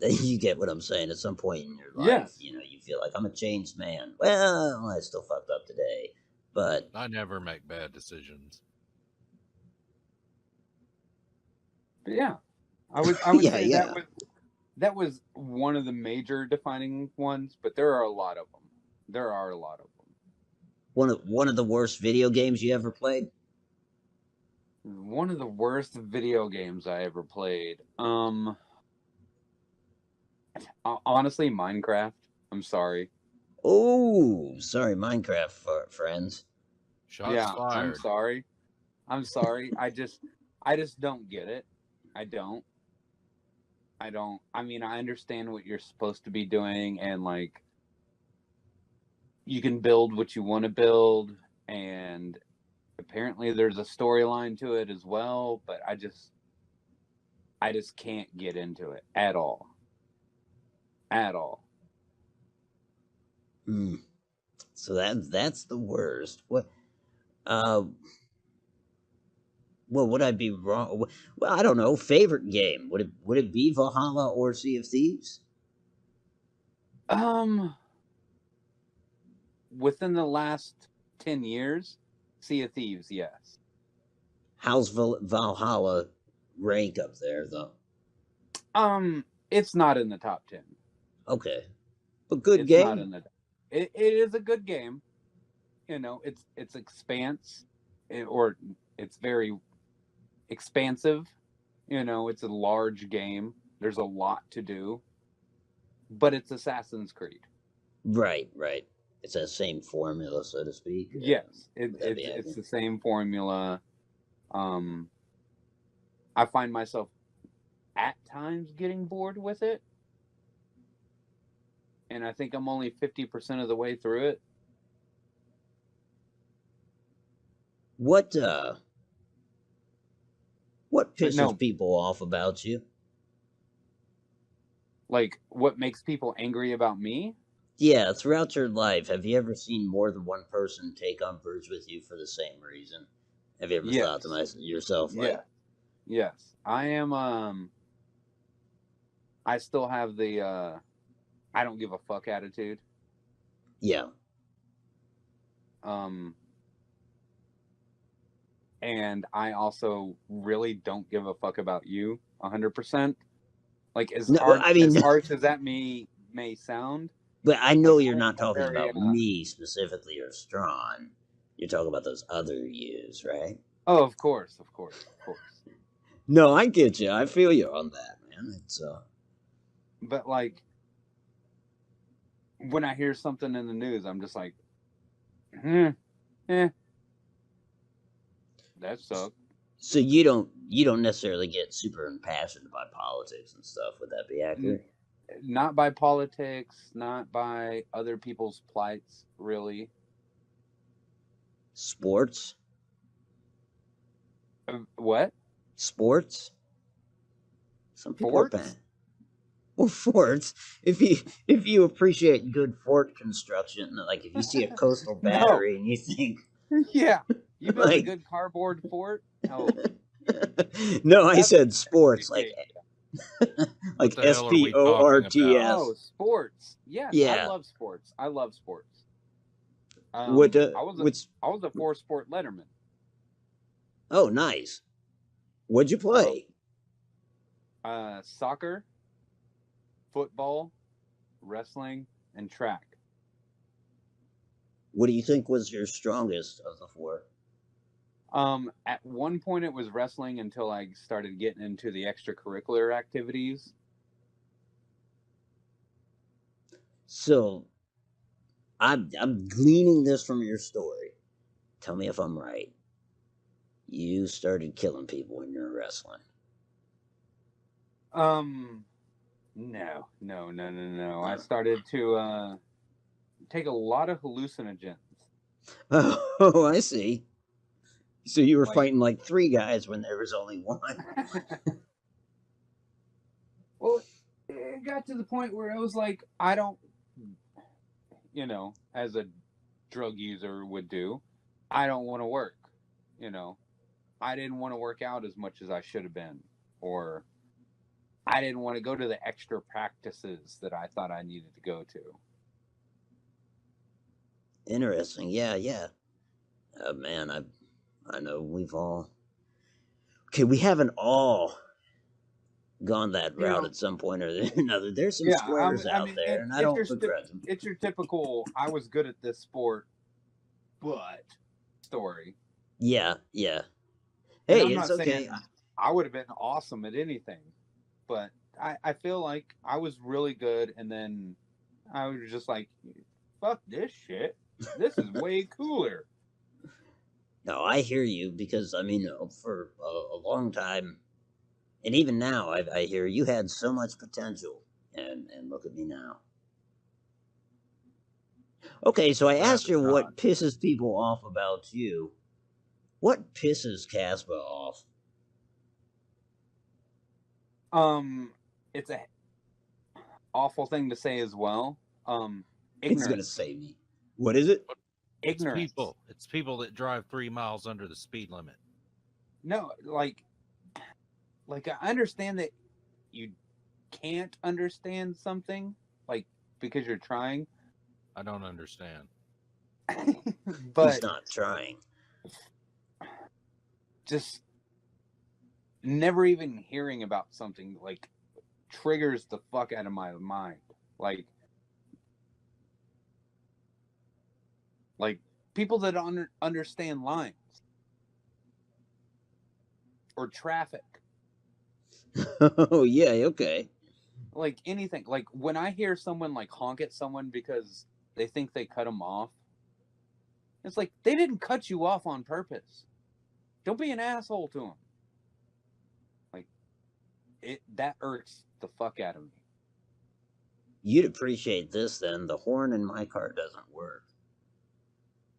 you get what I'm saying. At some point in your life, you know, you feel like I'm a changed man. Well, I still fucked up today, but I never make bad decisions. But yeah, I would say that was one of the major defining ones. But there are a lot of them. One of the worst video games you ever played? One of the worst video games I ever played. Honestly, Minecraft. I'm sorry. Oh, sorry, Minecraft friends. Shots fired. I'm sorry. I just don't get it. I don't. I mean, I understand what you're supposed to be doing, and like, you can build what you want to build, and apparently there's a storyline to it as well, but I just can't get into it at all. So that's the worst. What? Well, would I be wrong? Well, I don't know. Favorite game? Would it be Valhalla or Sea of Thieves? Within the last 10 years, Sea of Thieves, yes. How's Valhalla rank up there, though? It's not in the top 10. Okay, but good game. Not in the. It is a good game. You know, it's expanse, or it's very expansive. You know, it's a large game. There's a lot to do, but it's Assassin's Creed. Right. It's that same formula, so to speak. Yes, it's the same formula. I find myself at times getting bored with it, and I think I'm only 50% of the way through it. What pisses people off about you? Like, what makes people angry about me? Yeah, throughout your life, have you ever seen more than one person take umbrage with you for the same reason? Have you ever thought to yourself, like, Yes. I am, I still have the, I don't give a fuck attitude. yeah, And I also really don't give a fuck about you 100%. Like, as harsh as that may sound, but I know like, you're not talking very, about me specifically or Strawn. You're talking about those other yous, right? oh, of course. No, I get you. I feel you on that, man. It's But like, when I hear something in the news, I'm just like, that sucks. So you don't necessarily get super impassioned by politics and stuff. Would that be accurate? Not by politics, not by other people's plights, really. Sports? What? Sports? Some people Forts? are bad. Well, forts. If you appreciate good fort construction, like if you see a coastal battery and you think, yeah, you build a good cardboard fort. Oh. No, I said sports, like sports. Oh, sports. Yes, yeah. I love sports. I was a 4-sport letterman. Oh, nice. What'd you play? Soccer, football, wrestling, and track. What do you think was your strongest of the 4? At one point it was wrestling until I started getting into the extracurricular activities. So, I'm gleaning this from your story. Tell me if I'm right. You started killing people when you were wrestling. No. I started to take a lot of hallucinogens. Oh, I see. So you were fighting like 3 guys when there was only 1. Well, it got to the point where it was like, I don't, as a drug user would do, I don't want to work. I didn't want to work out as much as I should have been, or I didn't want to go to the extra practices that I thought I needed to go to. Interesting. Yeah. Man, I know we've all... Okay, we haven't all gone that route at some point or another. There's some squares out there, and I don't begrudge them. It's your typical, I was good at this sport, but story. Yeah. Hey, I'm it's not okay. saying I would have been awesome at anything, but I feel like I was really good, and then I was just like, fuck this shit. This is way cooler. No, I hear you, because, for a long time, and even now, I hear you had so much potential, and look at me now. Okay, so I asked you what pisses people off about you. What pisses Kaspa off? It's a awful thing to say as well. Ignorance. It's gonna say me. What is it? Ignorance. It's people that drive 3 miles under the speed limit. No, like I understand that you can't understand something, like, because you're trying. I don't understand. But he's not trying. Just never even hearing about something, like, triggers the fuck out of my mind. Like people that don't understand lines or traffic. Oh, yeah, okay. Like anything. Like when I hear someone like honk at someone because they think they cut them off, it's like, they didn't cut you off on purpose. Don't be an asshole to them. Like, that irks the fuck out of me. You'd appreciate this then. The horn in my car doesn't work.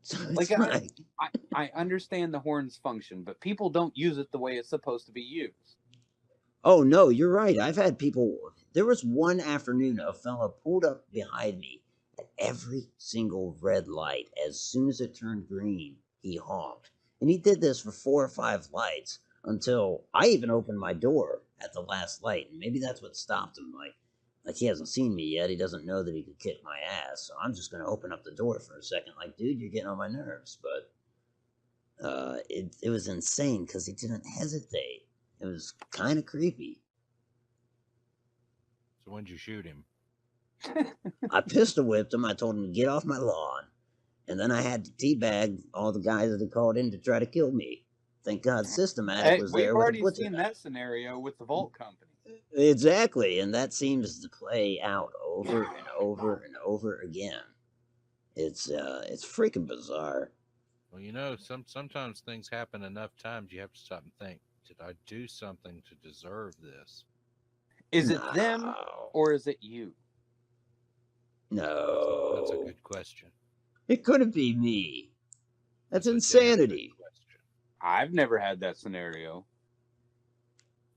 So it's like, I understand the horn's function, but people don't use it the way it's supposed to be used. Oh, no, you're right. I've had people... There was one afternoon a fella pulled up behind me, At every single red light, as soon as it turned green, he honked. And he did this for 4 or 5 lights until I even opened my door at the last light. And maybe that's what stopped him. Like he hasn't seen me yet. He doesn't know that he could kick my ass. So I'm just going to open up the door for a second. Like, dude, you're getting on my nerves. But it was insane because he didn't hesitate. It was kind of creepy. So when'd you shoot him? I pistol whipped him. I told him to get off my lawn. And then I had to teabag all the guys that had called in to try to kill me. Thank God Systematic was there. We've already seen that scenario with the Vault Company. Exactly, and that seems to play out over and over and over again. It's freaking bizarre. Well, you know, sometimes things happen enough times you have to stop and think, did I do something to deserve this? Is it them or is it you? No. That's a good question. It couldn't be me. That's insanity. I've never had that scenario.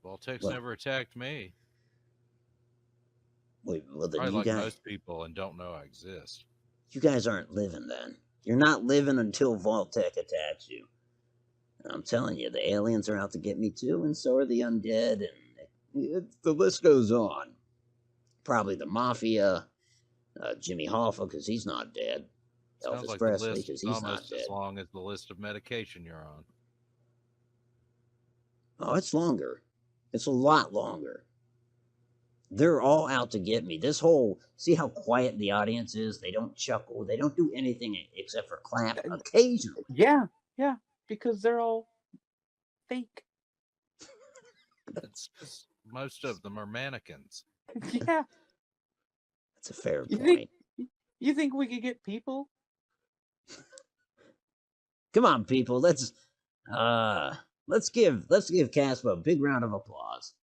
Vault Tec's never attacked me. Wait, well then Probably you guys, most people and don't know I exist. You guys aren't living then. You're not living until Vault Tec attacks you. And I'm telling you, the aliens are out to get me too, and so are the undead, and the list goes on. Probably the Mafia, Jimmy Hoffa, because he's not dead. Sounds Elvis like Presley, the list because is he's not almost dead. as long as the list of medication you're on. Oh, it's longer. It's a lot longer. They're all out to get me. See how quiet the audience is? They don't chuckle. They don't do anything except for clap occasionally. Yeah, because they're all fake. It's just, most of them are mannequins. Yeah. That's a fair point. You think we could get people? Come on, people. Let's give Kaspa a big round of applause.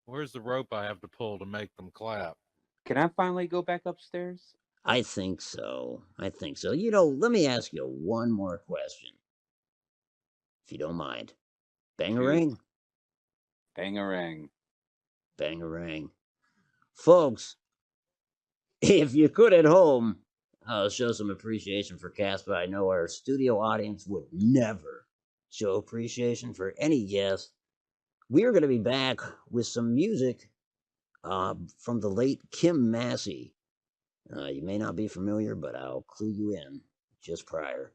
Where's the rope I have to pull to make them clap? Can I finally go back upstairs? I think so. You know, let me ask you one more question. If you don't mind. Bang-a-ring? Bang-a-ring. Bang-a-ring. Folks, if you could at home, show some appreciation for Kaspa. I know our studio audience would never show appreciation for any guest. We are going to be back with some music from the late Kim Massie. You may not be familiar, but I'll clue you in just prior.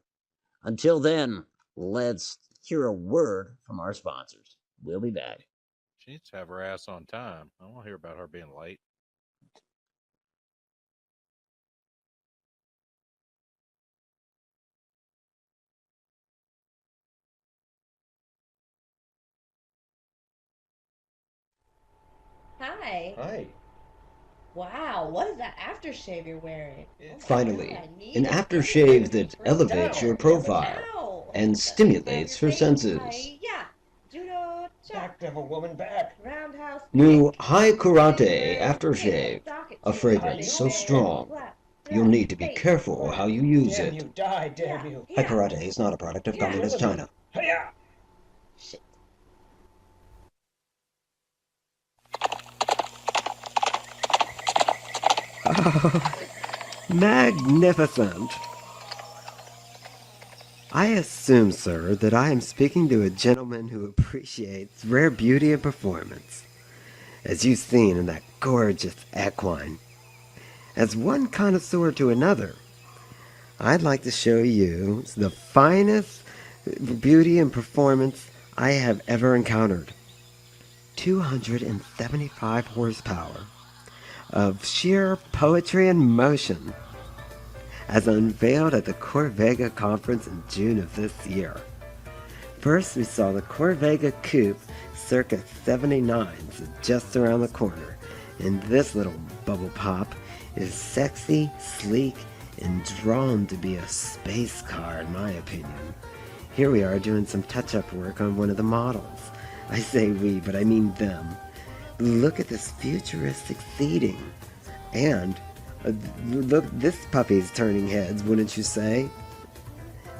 Until then, let's hear a word from our sponsors. We'll be back. She needs to have her ass on time. I don't want to hear about her being late. Hi. Hi. Wow, what is that aftershave you're wearing? Finally, an aftershave that elevates your profile and stimulates her senses. Yeah. Judo chop. Back, devil woman, back. Roundhouse. New High Karate Aftershave, a fragrance so strong, you'll need to be careful how you use Damn it. you, die, damn you. High Karate is not a product of Communist China. Hiya! Shit. Magnificent. I assume, sir, that I am speaking to a gentleman who appreciates rare beauty and performance, as you've seen in that gorgeous equine. As one connoisseur to another, I'd like to show you the finest beauty and performance I have ever encountered. 275 horsepower of sheer poetry and motion, as unveiled at the Corvega conference in June of this year. First, we saw the Corvega Coupe circa 79, so just around the corner, and this little bubble pop is sexy, sleek, and drawn to be a space car in my opinion. Here we are doing some touch-up work on one of the models. I say we, but I mean them. Look at this futuristic seating. And look, this puppy's turning heads, wouldn't you say?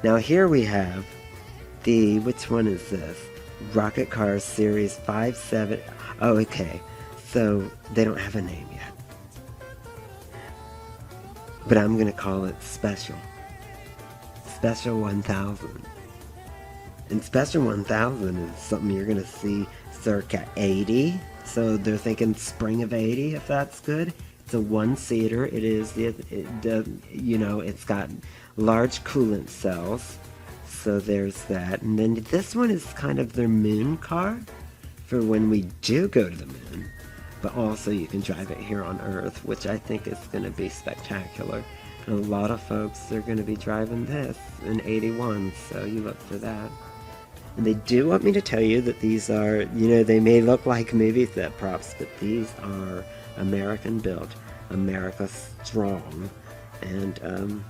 Now here we have the, which one is this? Rocket Car Series 57. Oh, okay. So they don't have a name yet. but I'm going to call it Special. Special 1000. And Special 1000 is something you're going to see circa 80. So they're thinking spring of 80, if that's good. It's a one-seater. It's got large coolant cells. So there's that. And then this one is kind of their moon car for when we do go to the moon. But also you can drive it here on Earth, which I think is going to be spectacular. And a lot of folks are going to be driving this in 81, so you look for that. And they do want me to tell you that these are, they may look like movie set props, but these are American built, America strong. And,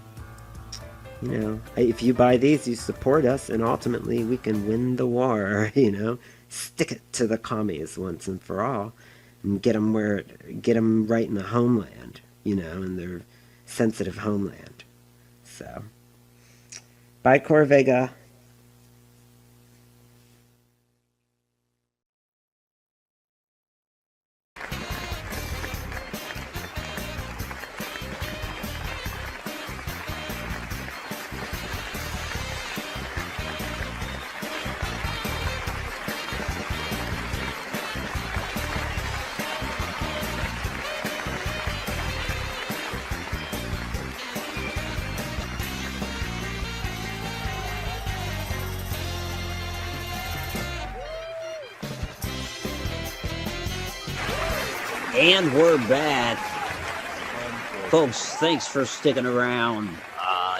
if you buy these, you support us, and ultimately we can win the war, stick it to the commies once and for all, and get them right in the homeland, in their sensitive homeland. So, bye, Corvega. And we're back. Folks, thanks for sticking around.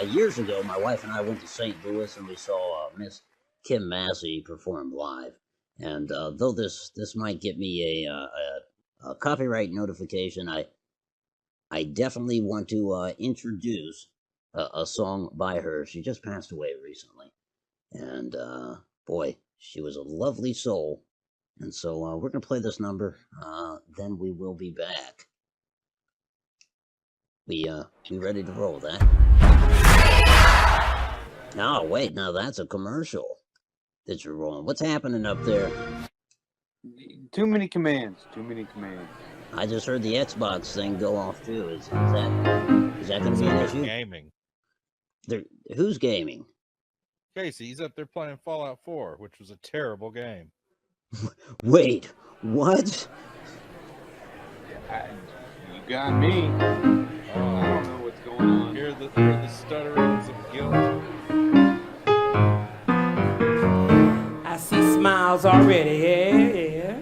Years ago, my wife and I went to St. Louis and we saw Miss Kim Massie perform live. And though this might get me a copyright notification, I definitely want to introduce a song by her. She just passed away recently. And boy, she was a lovely soul. And so we're going to play this number, then we will be back. We ready to roll that? No, wait, now that's a commercial that you're rolling. What's happening up there? Too many commands. I just heard the Xbox thing go off too. Is that going to be an issue? Gaming. Who's gaming? Casey, he's up there playing Fallout 4, which was a terrible game. Wait, what? You got me. I don't know what's going on. Hear the stutterings of guilt. I see smiles already. Yeah.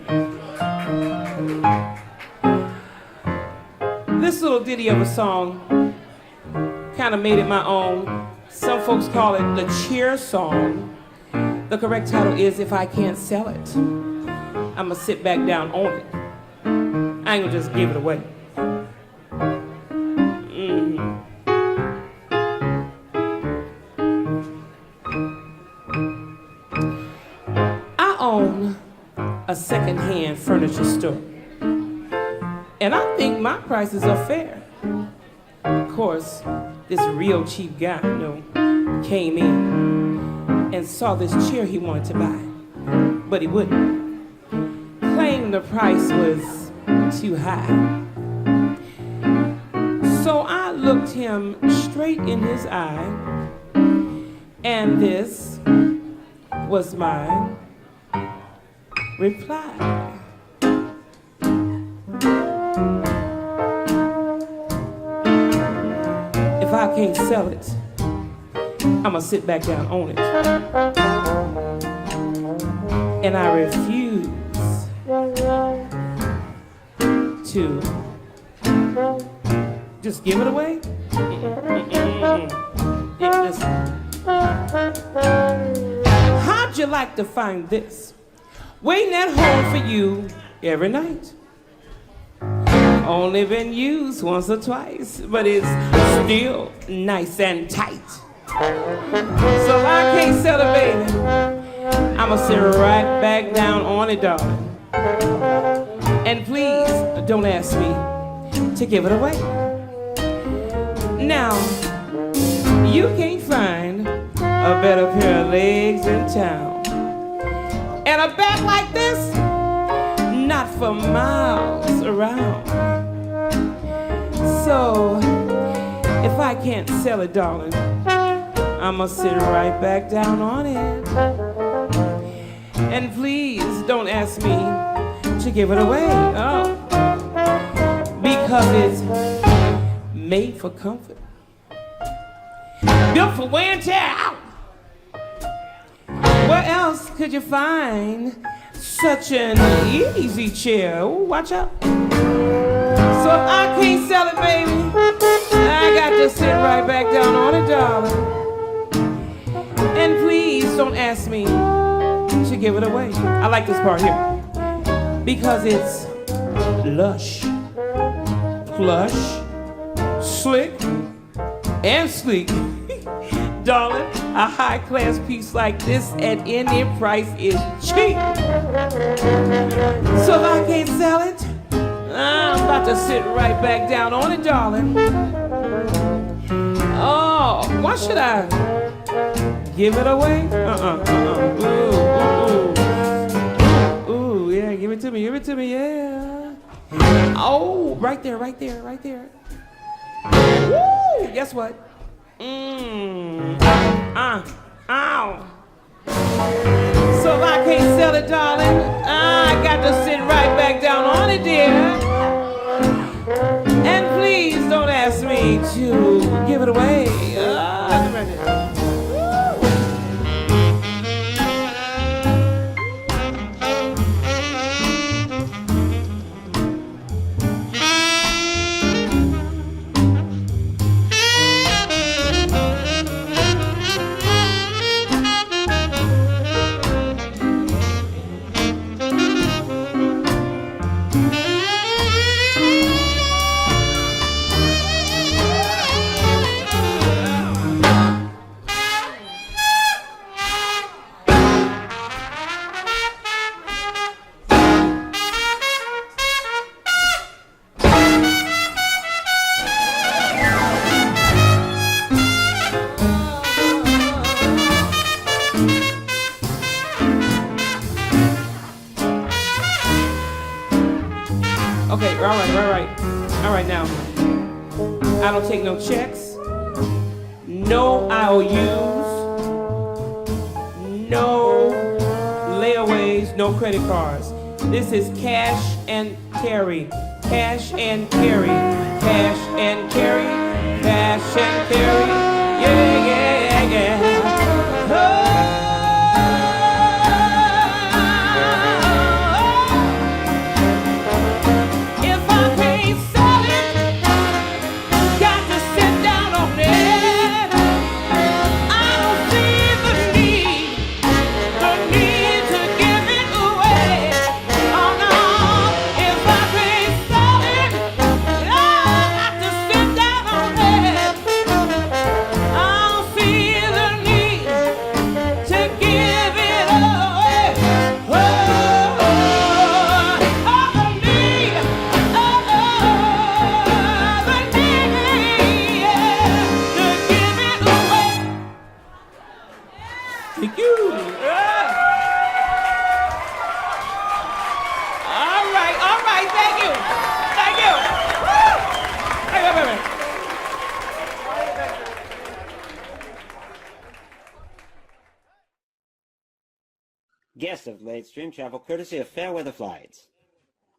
This little ditty of a song kind of made it my own. Some folks call it the cheer song. The correct title is If I Can't Sell It. I'ma sit back down on it. I ain't gonna just give it away. I own a second-hand furniture store, and I think my prices are fair. Of course, this real cheap guy, came in and saw this chair he wanted to buy, but he wouldn't. Claimed the price was too high. So I looked him straight in his eye, and this was my reply. If I can't sell it, I'ma sit back down on it. And I refuse to just give it away. How'd you like to find this? Waiting at home for you every night. Only been used once or twice, but it's still nice and tight. So if I can't sell it, baby, I'ma sit right back down on it, darling. And please, don't ask me to give it away. Now, you can't find a better pair of legs in town. And a back like this, not for miles around. So, if can't sell it, darling, I'ma sit right back down on it. And please don't ask me to give it away. Oh, because it's made for comfort, built for wear and tear. Where else could you find such an easy chair? Ooh, watch out. So if I can't sell it, baby, I got to sit right back down on it, darling. And please don't ask me to give it away. I like this part here because it's lush, plush, slick, and sleek. Darling, a high-class piece like this at any price is cheap. So if I can't sell it, I'm about to sit right back down on it, darling. Oh, why should I give it away? Ooh, yeah, give it to me, yeah. Oh, right there. Woo, guess what? Ow. So if I can't sell it, darling, I got to sit right back down on it, dear. And please don't ask me to give it away. Right there. Okay, all right now. I don't take no checks, no IOUs, no layaways, no credit cards. This is cash and carry, cash and carry, cash and carry, cash and carry. Yeah. Oh. Guests of Late Stream travel courtesy of Fairweather Flights.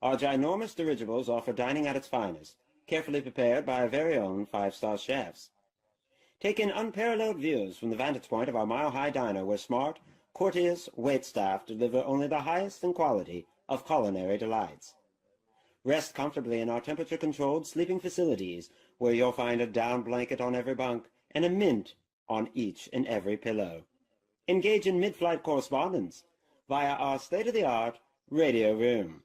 Our ginormous dirigibles offer dining at its finest, carefully prepared by our very own five-star chefs. Take in unparalleled views from the vantage point of our mile-high diner where smart, courteous waitstaff deliver only the highest in quality of culinary delights. Rest comfortably in our temperature-controlled sleeping facilities where you'll find a down blanket on every bunk and a mint on each and every pillow. Engage in mid-flight correspondence via our state-of-the-art radio room.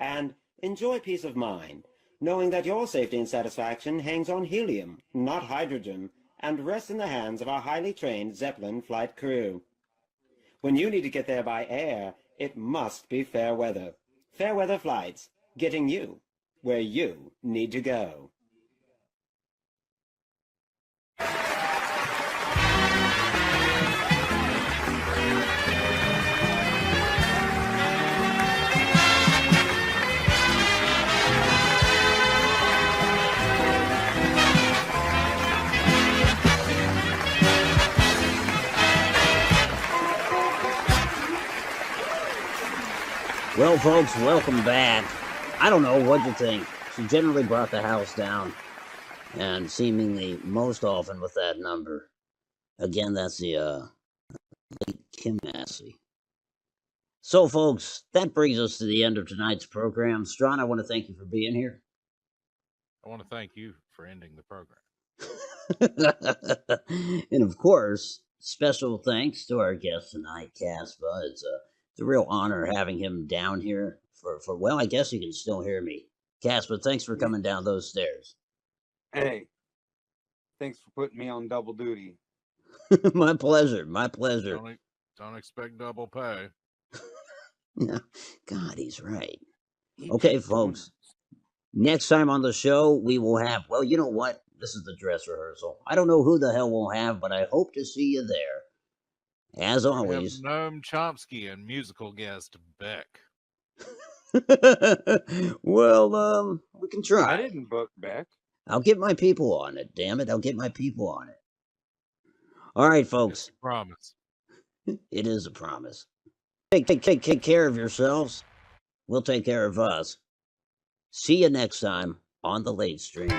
And enjoy peace of mind, knowing that your safety and satisfaction hangs on helium, not hydrogen, and rests in the hands of our highly trained Zeppelin flight crew. When you need to get there by air, it must be Fairweather. Fairweather Flights, getting you where you need to go. Well, folks, welcome back. I don't know, what'd you think? She generally brought the house down, and seemingly most often with that number. Again, that's the late Kim Massie. So, folks, that brings us to the end of tonight's program. Strawn, I want to thank you for being here. I want to thank you for ending the program. And of course, special thanks to our guest tonight, Kaspa. It's a real honor having him down here for well, I guess you can still hear me. Kaspa, thanks for coming down those stairs. Hey, thanks for putting me on double duty. My pleasure. My pleasure. Don't expect double pay. God, he's right. Okay, folks. Next time on the show, we will have, well, you know what? This is the dress rehearsal. I don't know who the hell we'll have, but I hope to see you there. As always. Noam Chomsky and musical guest Beck. Well, we can try. I didn't book Beck. I'll get my people on it, damn it. I'll get my people on it. All right, folks. It's a promise. It is a promise. Take care of yourselves. We'll take care of us. See you next time on the Late Stream.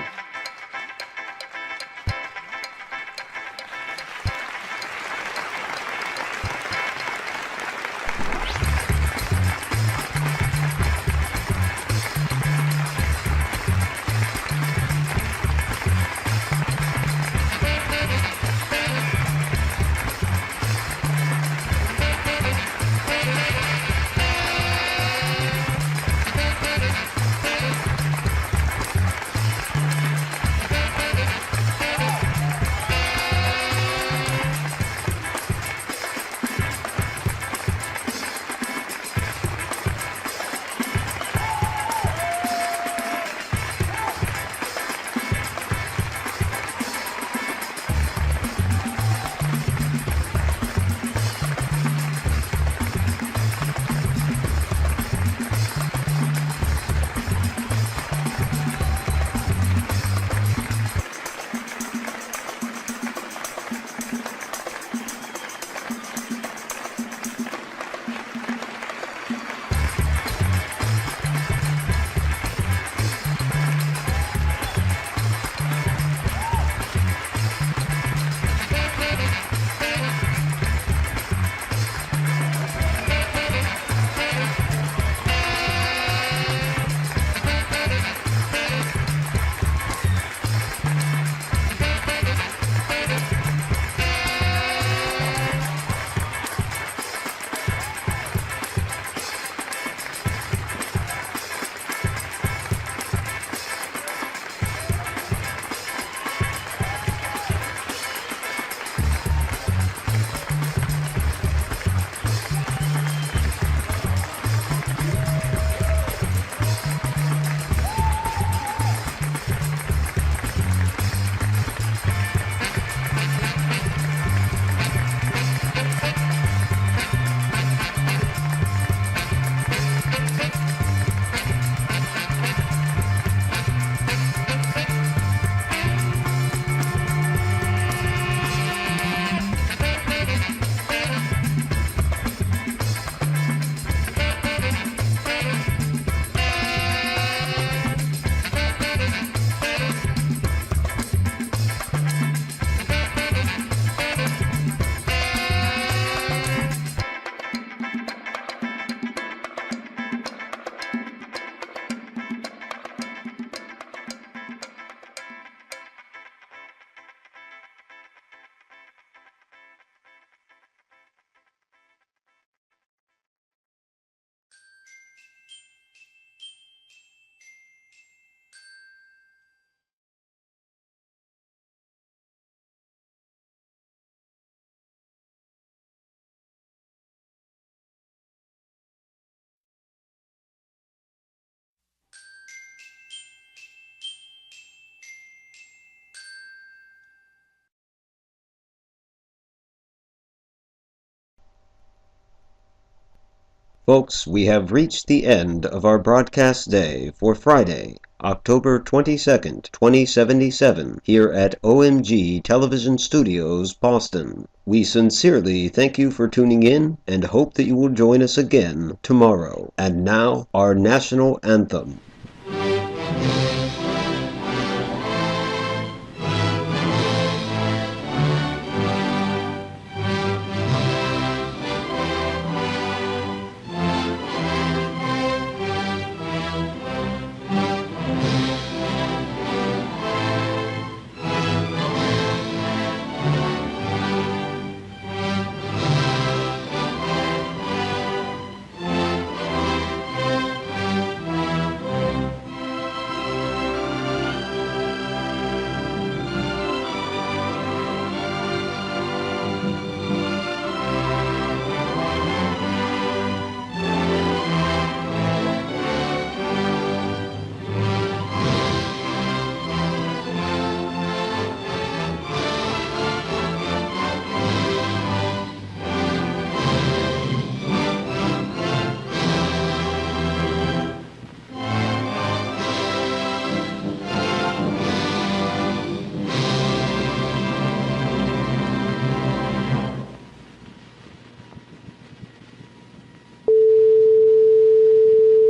Folks, we have reached the end of our broadcast day for Friday, October 22nd, 2077, here at OMG Television Studios, Boston. We sincerely thank you for tuning in and hope that you will join us again tomorrow. And now, our national anthem.